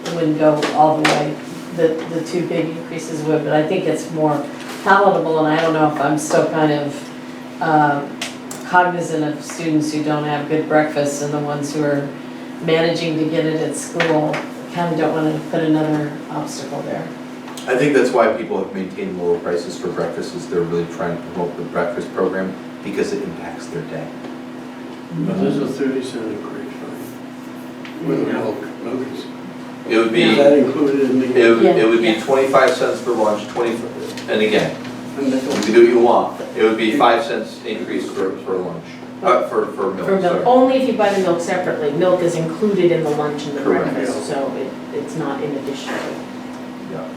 It wouldn't go all the way, the two big increases would, but I think it's more palatable, and I don't know if I'm still kind of cognizant of students who don't have good breakfast and the ones who are managing to get it at school, kind of don't want to put another obstacle there. I think that's why people have maintained lower prices for breakfast, is they're really trying to promote the breakfast program because it impacts their day. But there's a 30-cent increase, right? With the milk is. It would be, Is that included in the? it would be 25 cents for lunch, and again, And you nickel? can do what you want. It would be 5 cents increase for lunch, for milk, For milk, sorry. only if you buy the milk separately. Milk is included in the lunch and the Correct. breakfast, so it's not in addition to. Yeah.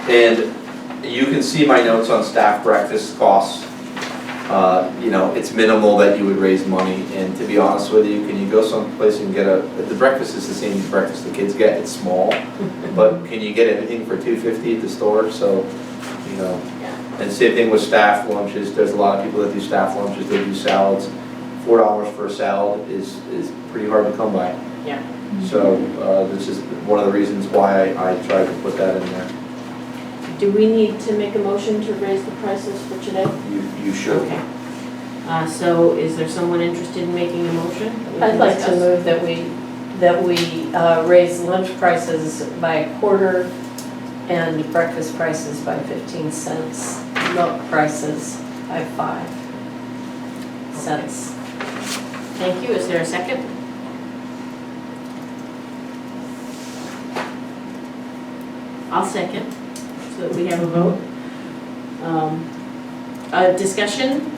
And you can see my notes on staff breakfast costs. You know, it's minimal that you would raise money, and to be honest with you, can you go someplace and get the breakfast is the same breakfast the kids get, it's small, but can you get anything for $2.50 at the store? So, you know, and same thing with staff lunches. There's a lot of people that do staff lunches, they do salads. $4 for a salad is pretty hard to come by. Yeah. So this is one of the reasons why I tried to put that in there. Do we need to make a motion to raise the prices for today? You should. Okay. So is there someone interested in making a motion? that we I'd can like to discuss? move that we raise lunch prices by a quarter and breakfast prices by 15 cents, milk prices by 5 cents. Thank you. Is there a second? I'll second, so that we have a vote. Discussion?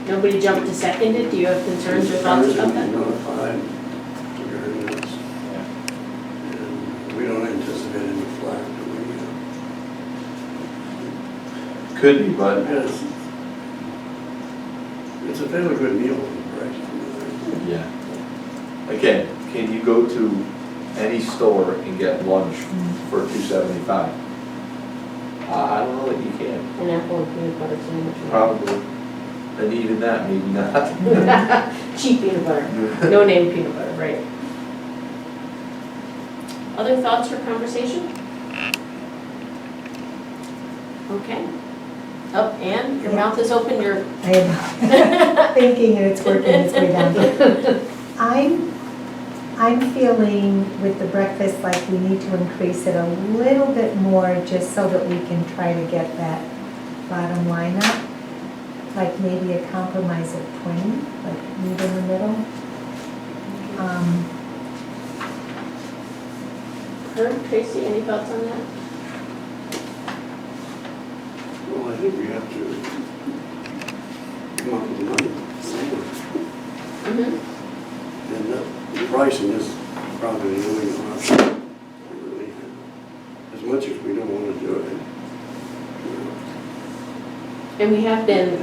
Nobody jumped to second it? Do you have concerns or thoughts about that? Notified during this. And we don't anticipate any flack, do we? Could be, but Because it's a fairly good meal for the price. yeah. Again, can you go to any store and get lunch for $2.75? I don't know that you can. An apple and peanut butter sandwich. Probably. And even that, maybe not. Cheap peanut butter, no name peanut butter, right. Other thoughts or conversation? Okay. Oh, Ann, your Yeah. mouth is open, you're, I am thinking and it's working its way down. I'm feeling with the breakfast like we need to increase it a little bit more just so that we can try to get that bottom line up. Like maybe a compromise of 20, like meet in the middle. Herb, Tracy, any thoughts on that? Well, I think we have to come up with the money somewhere. Mm-hmm. And the pricing is probably the only option. Really. As much as we don't want to do it. And we have been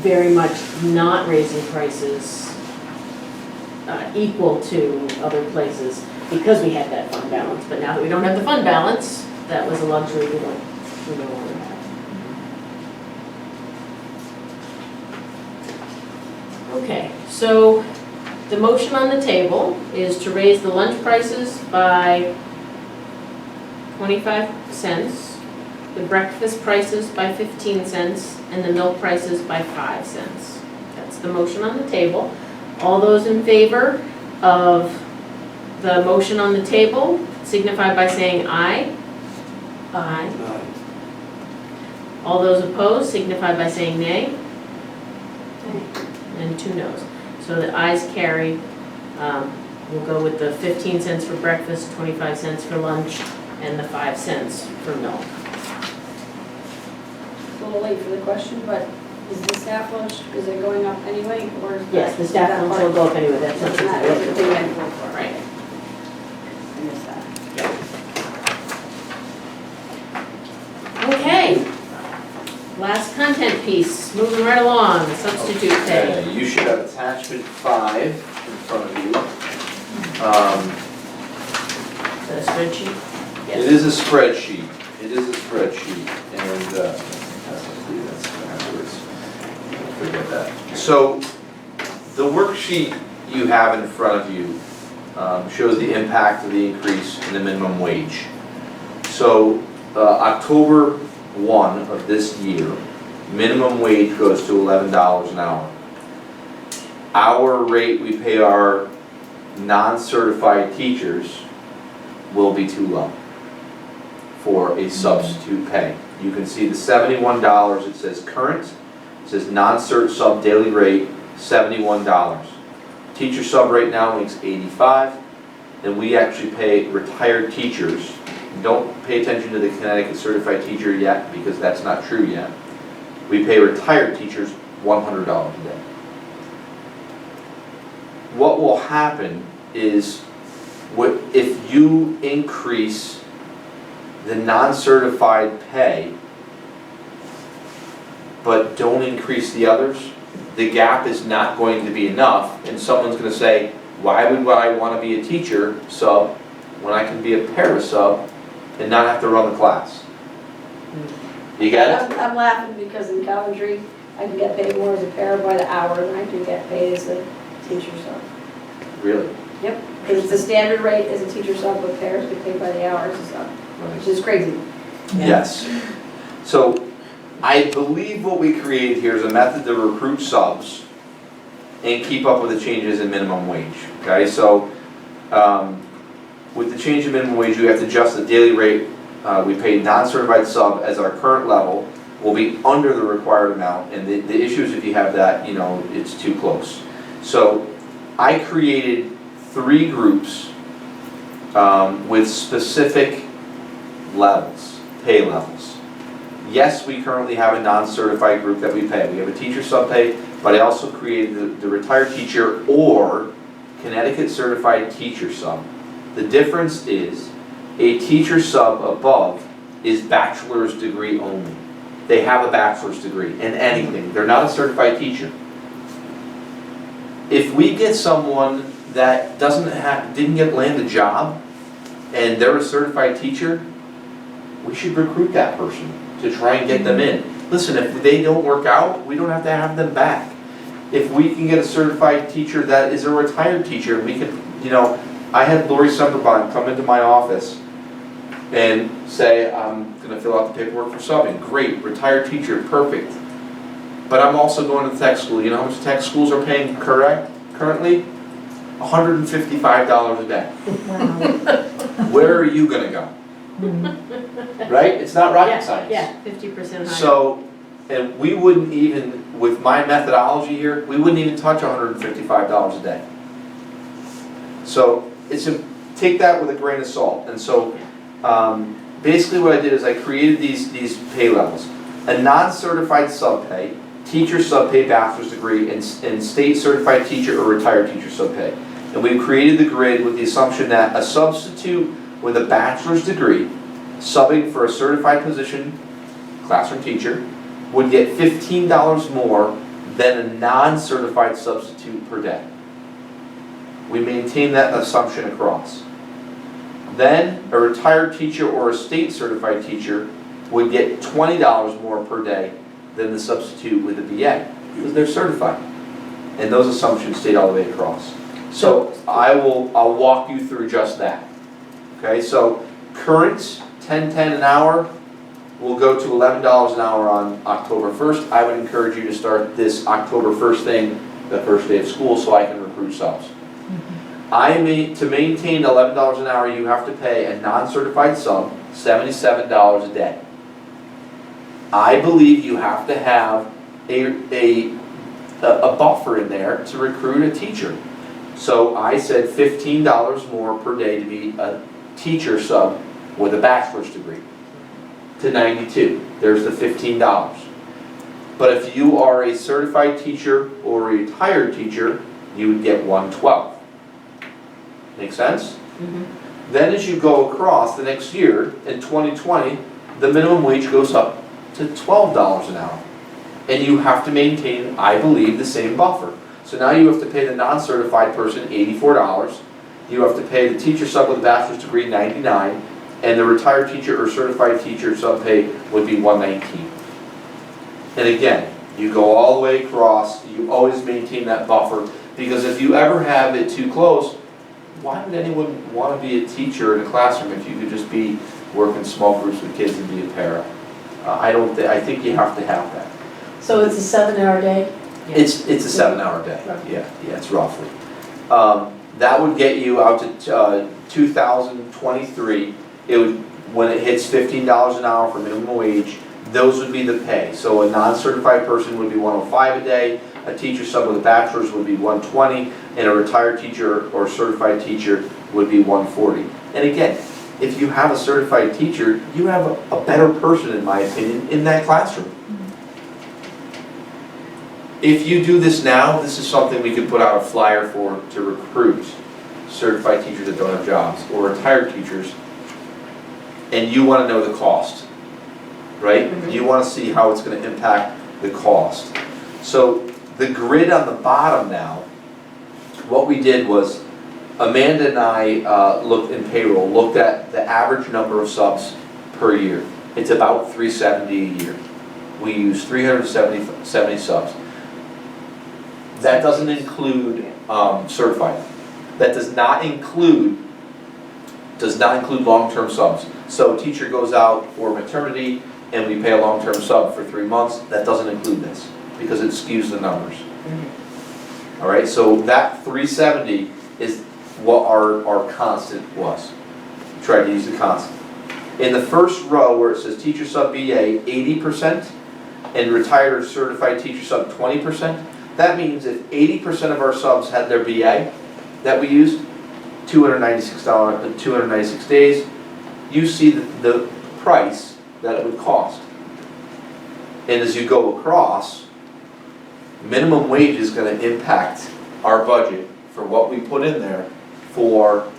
very much not raising prices equal to other places because we had that fund balance. But now that we don't have the fund balance, that was a luxury we don't want to have. Okay, so the motion on the table is to raise the lunch prices by 25 cents, the breakfast prices by 15 cents, and the milk prices by 5 cents. That's the motion on the table. All those in favor of the motion on the table signify by saying aye. Aye. All those opposed signify by saying nay. And 2 noes. So the ayes carry. We'll go with the 15 cents for breakfast, 25 cents for lunch, and the 5 cents for milk. A little late for the question, but is the staff lunch, is it going up anyway, or? is Yes, the that staff lunch will go up anyway, that's not Doesn't matter, it's the thing I vote for. Right. I missed that. Okay. Last content piece, moving right along, the substitute pay. Okay, you should have attachment 5 in front of you. The spreadsheet? It is a spreadsheet. It is a spreadsheet, and that's afterwards. Forget that. So the worksheet you have in front of you shows the impact of the increase in the minimum wage. So October 1 of this year, minimum wage goes to $11 an hour. Our rate we pay our non-certified teachers will be too low for a substitute pay. You can see the $71, it says current, it says non-cert sub daily rate, $71. Teacher sub right now makes $85, and we actually pay retired teachers. Don't pay attention to the Connecticut certified teacher yet, because that's not true yet. We pay retired teachers $100 a day. What will happen is, if you increase the non-certified pay, but don't increase the others, the gap is not going to be enough, and someone's going to say, why would I want to be a teacher sub when I can be a para sub and not have to run the class? You got it? I'm laughing because in Coventry, I can get paid more as a para by the hour than I can get paid as a teacher sub. Really? Yep, because the standard rate as a teacher sub, but paras get paid by the hour as a sub, which is crazy. Yes. So I believe what we created here is a method to recruit subs and keep up with the changes in minimum wage. Okay, so with the change in minimum wage, you have to adjust the daily rate. We pay non-certified sub as our current level will be under the required amount, and the issue is if you have that, it's too close. So I created 3 groups with specific levels, pay levels. Yes, we currently have a non-certified group that we pay. We have a teacher sub pay, but I also created the retired teacher or Connecticut certified teacher sub. The difference is a teacher sub above is bachelor's degree only. They have a bachelor's degree in anything. They're not a certified teacher. If we get someone that didn't land a job and they're a certified teacher, we should recruit that person to try and get them in. Listen, if they don't work out, we don't have to have them back. If we can get a certified teacher that is a retired teacher, we can, I had Lori Semperbond come into my office, and say, I'm gonna fill out the paperwork for subbing, great, retired teacher, perfect. But I'm also going to tech school, you know how much tech schools are paying currently? $155 a day. Wow. Where are you gonna go? Mm. Right? It's not rocket Yeah, science. Yeah, 50% higher. So, and we wouldn't even, with my methodology here, we wouldn't even touch $155 a day. So, take that with a grain of salt. And so, basically what I did is I created these pay levels. A non-certified sub-pay, teacher sub-pay bachelor's degree, and state certified teacher or retired teacher sub-pay. And we created the grid with the assumption that a substitute with a bachelor's degree, subbing for a certified position, classroom teacher, would get $15 more than a non-certified substitute per day. We maintain that assumption across. Then, a retired teacher or a state certified teacher would get $20 more per day than the substitute with a BA, because they're certified. And those assumptions stayed all the way across. So I'll walk you through just that. Okay, so current $10.10 an hour will go to $11 an hour on October 1st. I would encourage you to start this October 1st thing, the first day of school, so I can recruit subs. To maintain $11 an hour, you have to pay a non-certified sub $77 a day. I believe you have to have a buffer in there to recruit a teacher. So I said $15 more per day to be a teacher sub with a bachelor's degree to 92. There's the $15. But if you are a certified teacher or a retired teacher, you would get $112. Make sense? Mm-hmm. Then as you go across the next year, in 2020, the minimum wage goes up to $12 an hour. And you have to maintain, I believe, the same buffer. So now you have to pay the non-certified person $84. You have to pay the teacher sub with a bachelor's degree $99, and the retired teacher or certified teacher sub pay would be $119. And again, you go all the way across, you always maintain that buffer, because if you ever have it too close, why would anyone want to be a teacher in a classroom if you could just be working small groups with kids and be a para? I think you have to have that. So it's a 7-hour day? It's a 7-hour day. Roughly. Yeah, it's roughly. That would get you out to 2023. It would, when it hits $15 an hour for minimum wage, those would be the pay. So a non-certified person would be $105 a day, a teacher sub with a bachelor's would be $120, and a retired teacher or certified teacher would be $140. And again, if you have a certified teacher, you have a better person, in my opinion, in that classroom. If you do this now, this is something we could put out a flyer for to recruit certified teachers that don't have jobs or retired teachers, and you want to know the cost, right? Mm-hmm. You want to see how it's going to impact the cost. So the grid on the bottom now, what we did was Amanda and I looked at the average number of subs per year. It's about 370 a year. We use 370 subs. That doesn't include certified. That does not include long-term subs. So a teacher goes out for maternity and we pay a long-term sub for 3 months. That doesn't include this because it skews the numbers. Mm-hmm. All right, so that 370 is what our constant was. Try to use the constant. In the first row where it says teacher sub BA 80% and retired or certified teacher sub 20%, that means if 80% of our subs had their BA that we used, $296 days, you see the price that it would cost. And as you go across, minimum wage is going to impact our budget for what we put in there for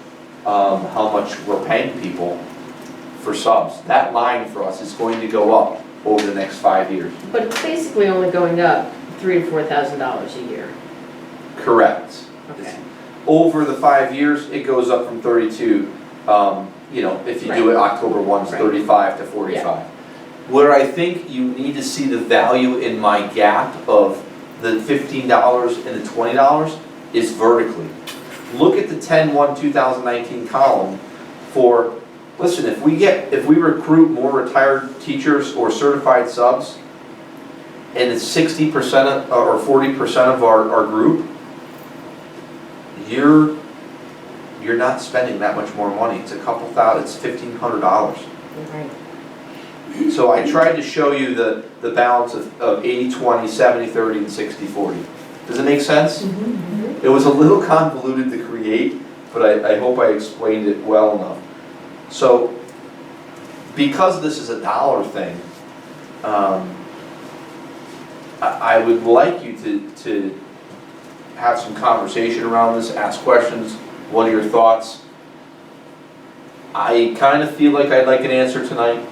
how much we're paying people for subs. That line for us is going to go up over the next 5 years. But it's basically only going up $3,000 to $4,000 a year. Correct. Okay. Over the 5 years, it goes up from 32, if you do it October 1, Right. 35 to 45. Where I think you need to see the value in my gap of the $15 and the $20 is vertically. Look at the 10/1/2019 column for listen, if we recruit more retired teachers or certified subs, and it's 60% or 40% of our group, you're not spending that much more money. It's a couple thousand, it's $1,500. Right. So I tried to show you the balance of 80-20, 70-30, and 60-40. Does it make sense? It was a little convoluted to create, but I hope I explained it well enough. So, because this is a dollar thing, I would like you to have some conversation around this, ask questions. What are your thoughts? I kind of feel like I'd like an answer tonight,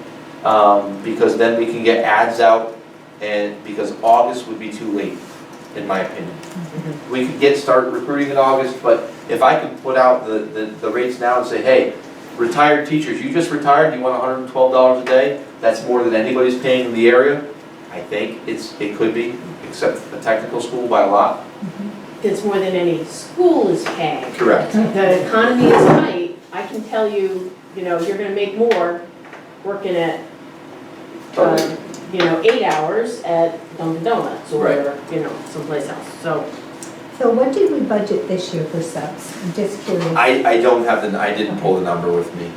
because then we can get ads out, and because August would be too late, in my opinion. We could start recruiting in August, but if I could put out the rates now and say, hey, retired teachers, you just retired, you want $112 a day? That's more than anybody's paying in the area. I think it could be, except a technical school by a lot. It's more than any school is paying. Correct. The economy is tight. I can tell you, you're gonna make more working at, 8 hours at Dunkin' Donuts or, Right. someplace else, so. So what did we budget this year for subs? I'm just curious. I don't have I didn't pull the number with me.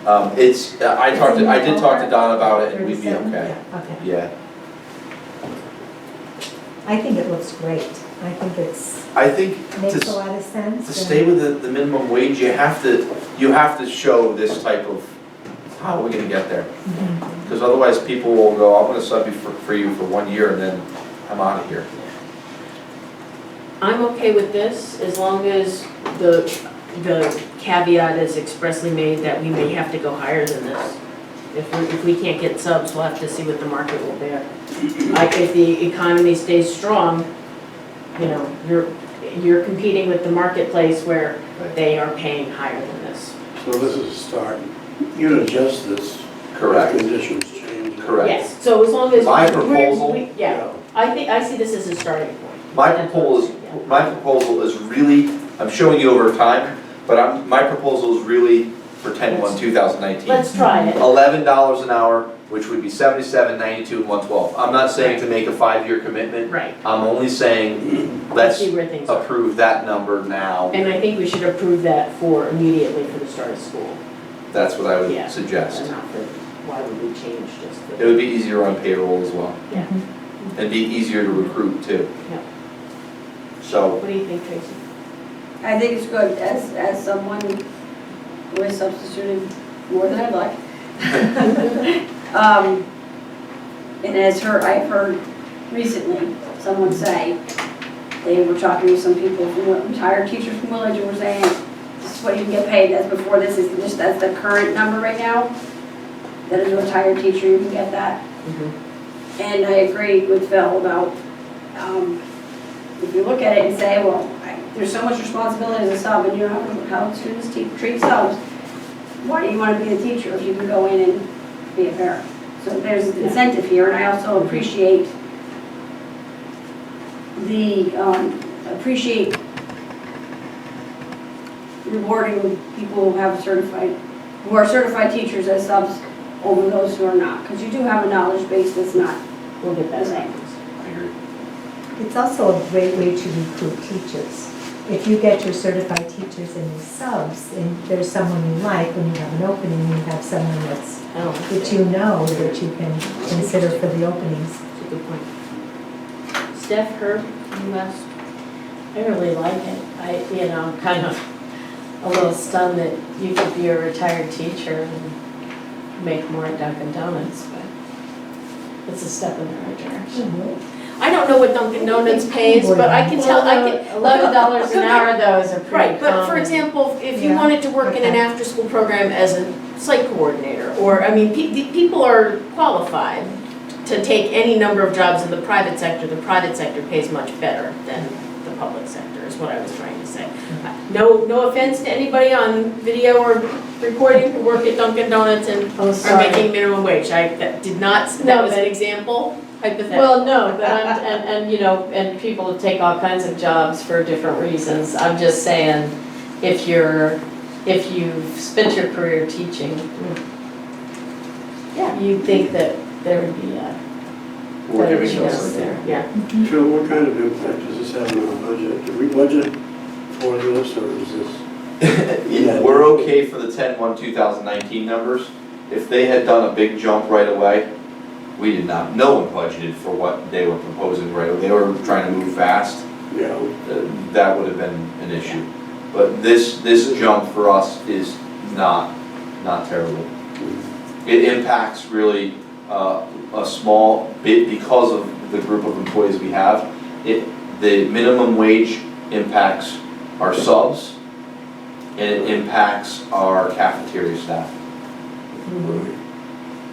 I did talk to Don about it, and we'd be 37? okay. Yeah, okay. Yeah. I think it looks great. I think I think makes a to lot of sense. to stay with the minimum wage, you have to show this type of, how are we gonna get there? Because otherwise people will go, I'm gonna sub you for you for 1 year and then I'm out of here. I'm okay with this as long as the caveat is expressly made that we may have to go higher than this. If we can't get subs, we'll have to see what the market will bear. If the economy stays strong, you're competing with the marketplace where they are paying higher than this. So this is a start. You adjust this. Correct. If conditions change. Correct. Yes, so as long as. My we're- proposal- Yeah, I see this as a starting point. My proposal is really, I'm showing you over time, but my proposal is really for 10/1/2019. Let's try it. $11 an hour, which would be 77, 92, and 112. I'm not saying to make a 5-year commitment. Right. I'm only saying, let's See where things are. approve that number now. And I think we should approve that for immediately for the start of school. That's what I Yeah. would suggest. And not for, why would we change just It the, would be easier on payroll as well. yeah. It'd be easier to recruit too. Yeah. So, What do you think, Tracy? I think it's good as someone who has substituted more than I'd like. And I've heard recently someone say, they were talking to some people retired teachers from Willington were saying, this is what you can get paid, that's before this is just, that's the current number right now. That as a retired teacher, you can get that. And I agree with Phil about, if you look at it and say, well, there's so much responsibility as a sub and you know how students treat subs, why do you want to be a teacher if you can go in and be a parent? So there's an incentive here, and I also appreciate rewarding people who are certified teachers as subs over those who are not, because you do have a knowledge base that's not. We'll get that Same. right. I agree. It's also a great way to recruit teachers. If you get your certified teachers and your subs, and there's someone you like, when you have an opening, you have someone that you know that you can consider for the openings. That's a good point. Steph, Herb, you asked? I really like it. I'm kind of a little stunned that you could be a retired teacher and make more at Dunkin' Donuts, but it's a step in the right direction. I don't know what Dunkin' Donuts pays, but I can tell, $11 an hour though is a pretty Right, but for common- example, if you Yeah, wanted to work in an okay. after-school program as a site coordinator, or, people are qualified to take any number of jobs in the private sector. The private sector pays much better than the public sector, is what I was trying to say. No offense to anybody on video or recording who work at Dunkin' Donuts and Oh, are sorry. making minimum wage. That was an example, hypothetical. Well, no, but and people take all kinds of jobs for different reasons. I'm just saying, if you're if you've spent your career teaching, you'd think that there would be a We're better giving choice those. there. Yeah. Phil, what kind of impact does this have on our budget? Did we budget for this, or is this? We're okay for the 10/1/2019 numbers. If they had done a big jump right away, we did not, no one budgeted for what they were proposing right away. They were trying to move fast. Yeah. That would have been an issue. But this jump for us is not terrible. It impacts really a small bit because of the group of employees we have. The minimum wage impacts our subs, and it impacts our cafeteria staff.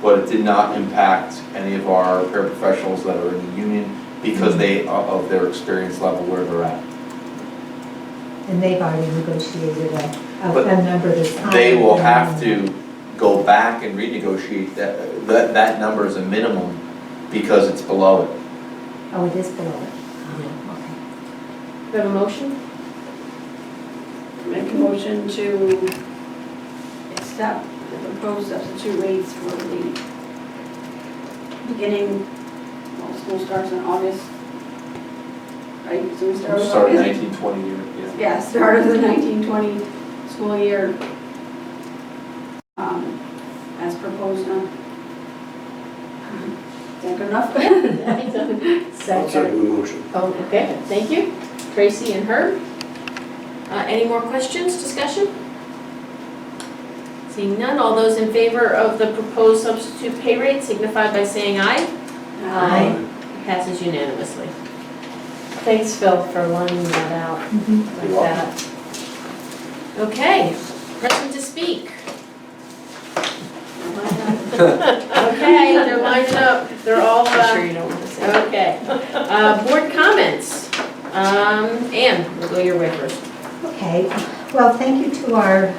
But it did not impact any of our paraprofessionals that are in the union because of their experience level where they're at. And they've already negotiated But a number that's higher. They will than- have to go back and renegotiate that number is a minimum because it's below it. Oh, it is below it. Do you have a motion? Make a motion to accept the proposed substitute rates for the beginning, well, school starts in August. Right, so we start with Start August? 1920 year, yeah. Yeah, start of the 1920 school year, as proposed on. Is that good enough? I think so. I'll second the motion. Oh, okay, thank you. Tracy and Herb. Any more questions, discussion? Seeing none, all those in favor of the proposed substitute pay rate signify by saying aye. Aye. Passes unanimously. Thanks, Phil, for laying that out like You're that. Okay, present to speak. Okay, they're lined up. They're all, I'm sure you don't want to say that. okay. Board comments. Anne, we'll go your way first. Okay, well, thank you to our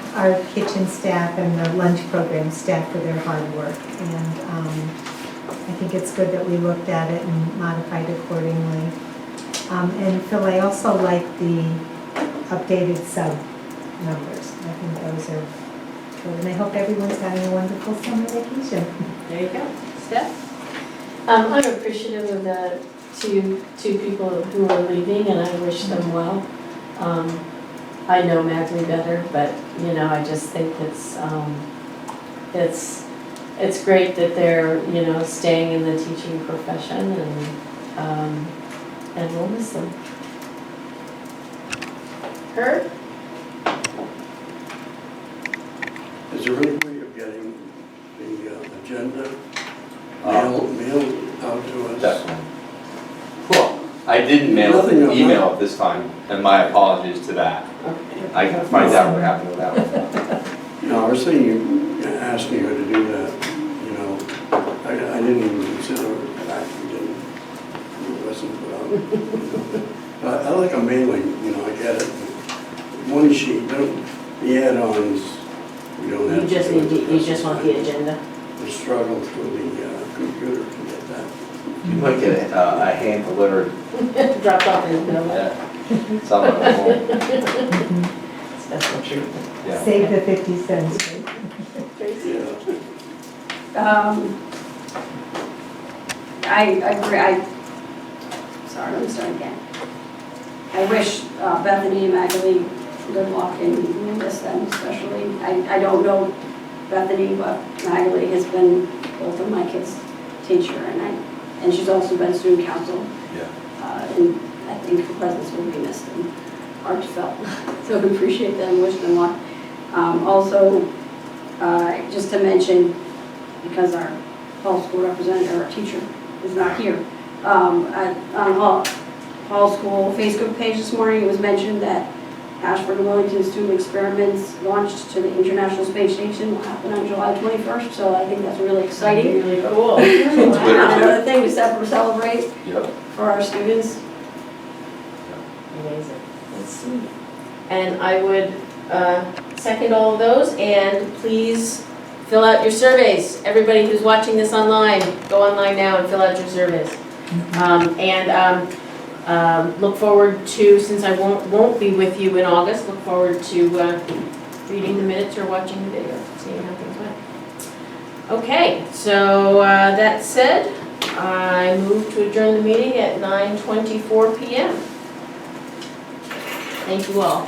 kitchen staff and the lunch program staff for their hard work. And I think it's good that we looked at it and modified accordingly. And Phil, I also like the updated sub numbers. I think those are good. And I hope everyone's having a wonderful summer vacation. There you go. Steph? I'm appreciative of the two people who are leaving, and I wish them well. I know Madly better, but you know, I just think it's great that they're staying in the teaching profession, and we'll miss them. Herb? Is there any way of getting the agenda mailed out to us? Definitely. Well, I didn't Nothing on email it this time, and my apologies to that. I can find out what happened with that one. No, I was thinking, asking her to do that, I didn't even consider it, I actually didn't, it wasn't put out. I like a mailing, I get it. One sheet, the add-ons, we don't have. You just need, you just want the agenda. We struggle through the computer to get that. You might get a hand delivered, Dropped off in the mail. somewhere at home. Special treatment. Yeah. Save the 50 cents. Tracy? I agree, sorry, let me start again. I wish Bethany and Magali good luck, and we miss them especially. I don't know Bethany, but Magali has been both of my kids' teacher, and she's also been student council. Yeah. And I think her presence will be missed and heartfelt. So we appreciate them, wish them luck. Also, just to mention, because our Hall School representative, our teacher, is not here, on Hall School Facebook page this morning, it was mentioned that Ashford and Wellington student experiments launched to the International Space Station will happen on July 21st, so I think that's really exciting. Really cool. Another thing to celebrate Yep. for our students. Amazing. Let's see. And I would second all of those, and please fill out your surveys. Everybody who's watching this online, go online now and fill out your surveys. Look forward to, since I won't be with you in August, look forward to reading the minutes or watching the video, seeing how things went. Okay, so that said, I move to adjourn the meeting at 9:24 p.m. Thank you all.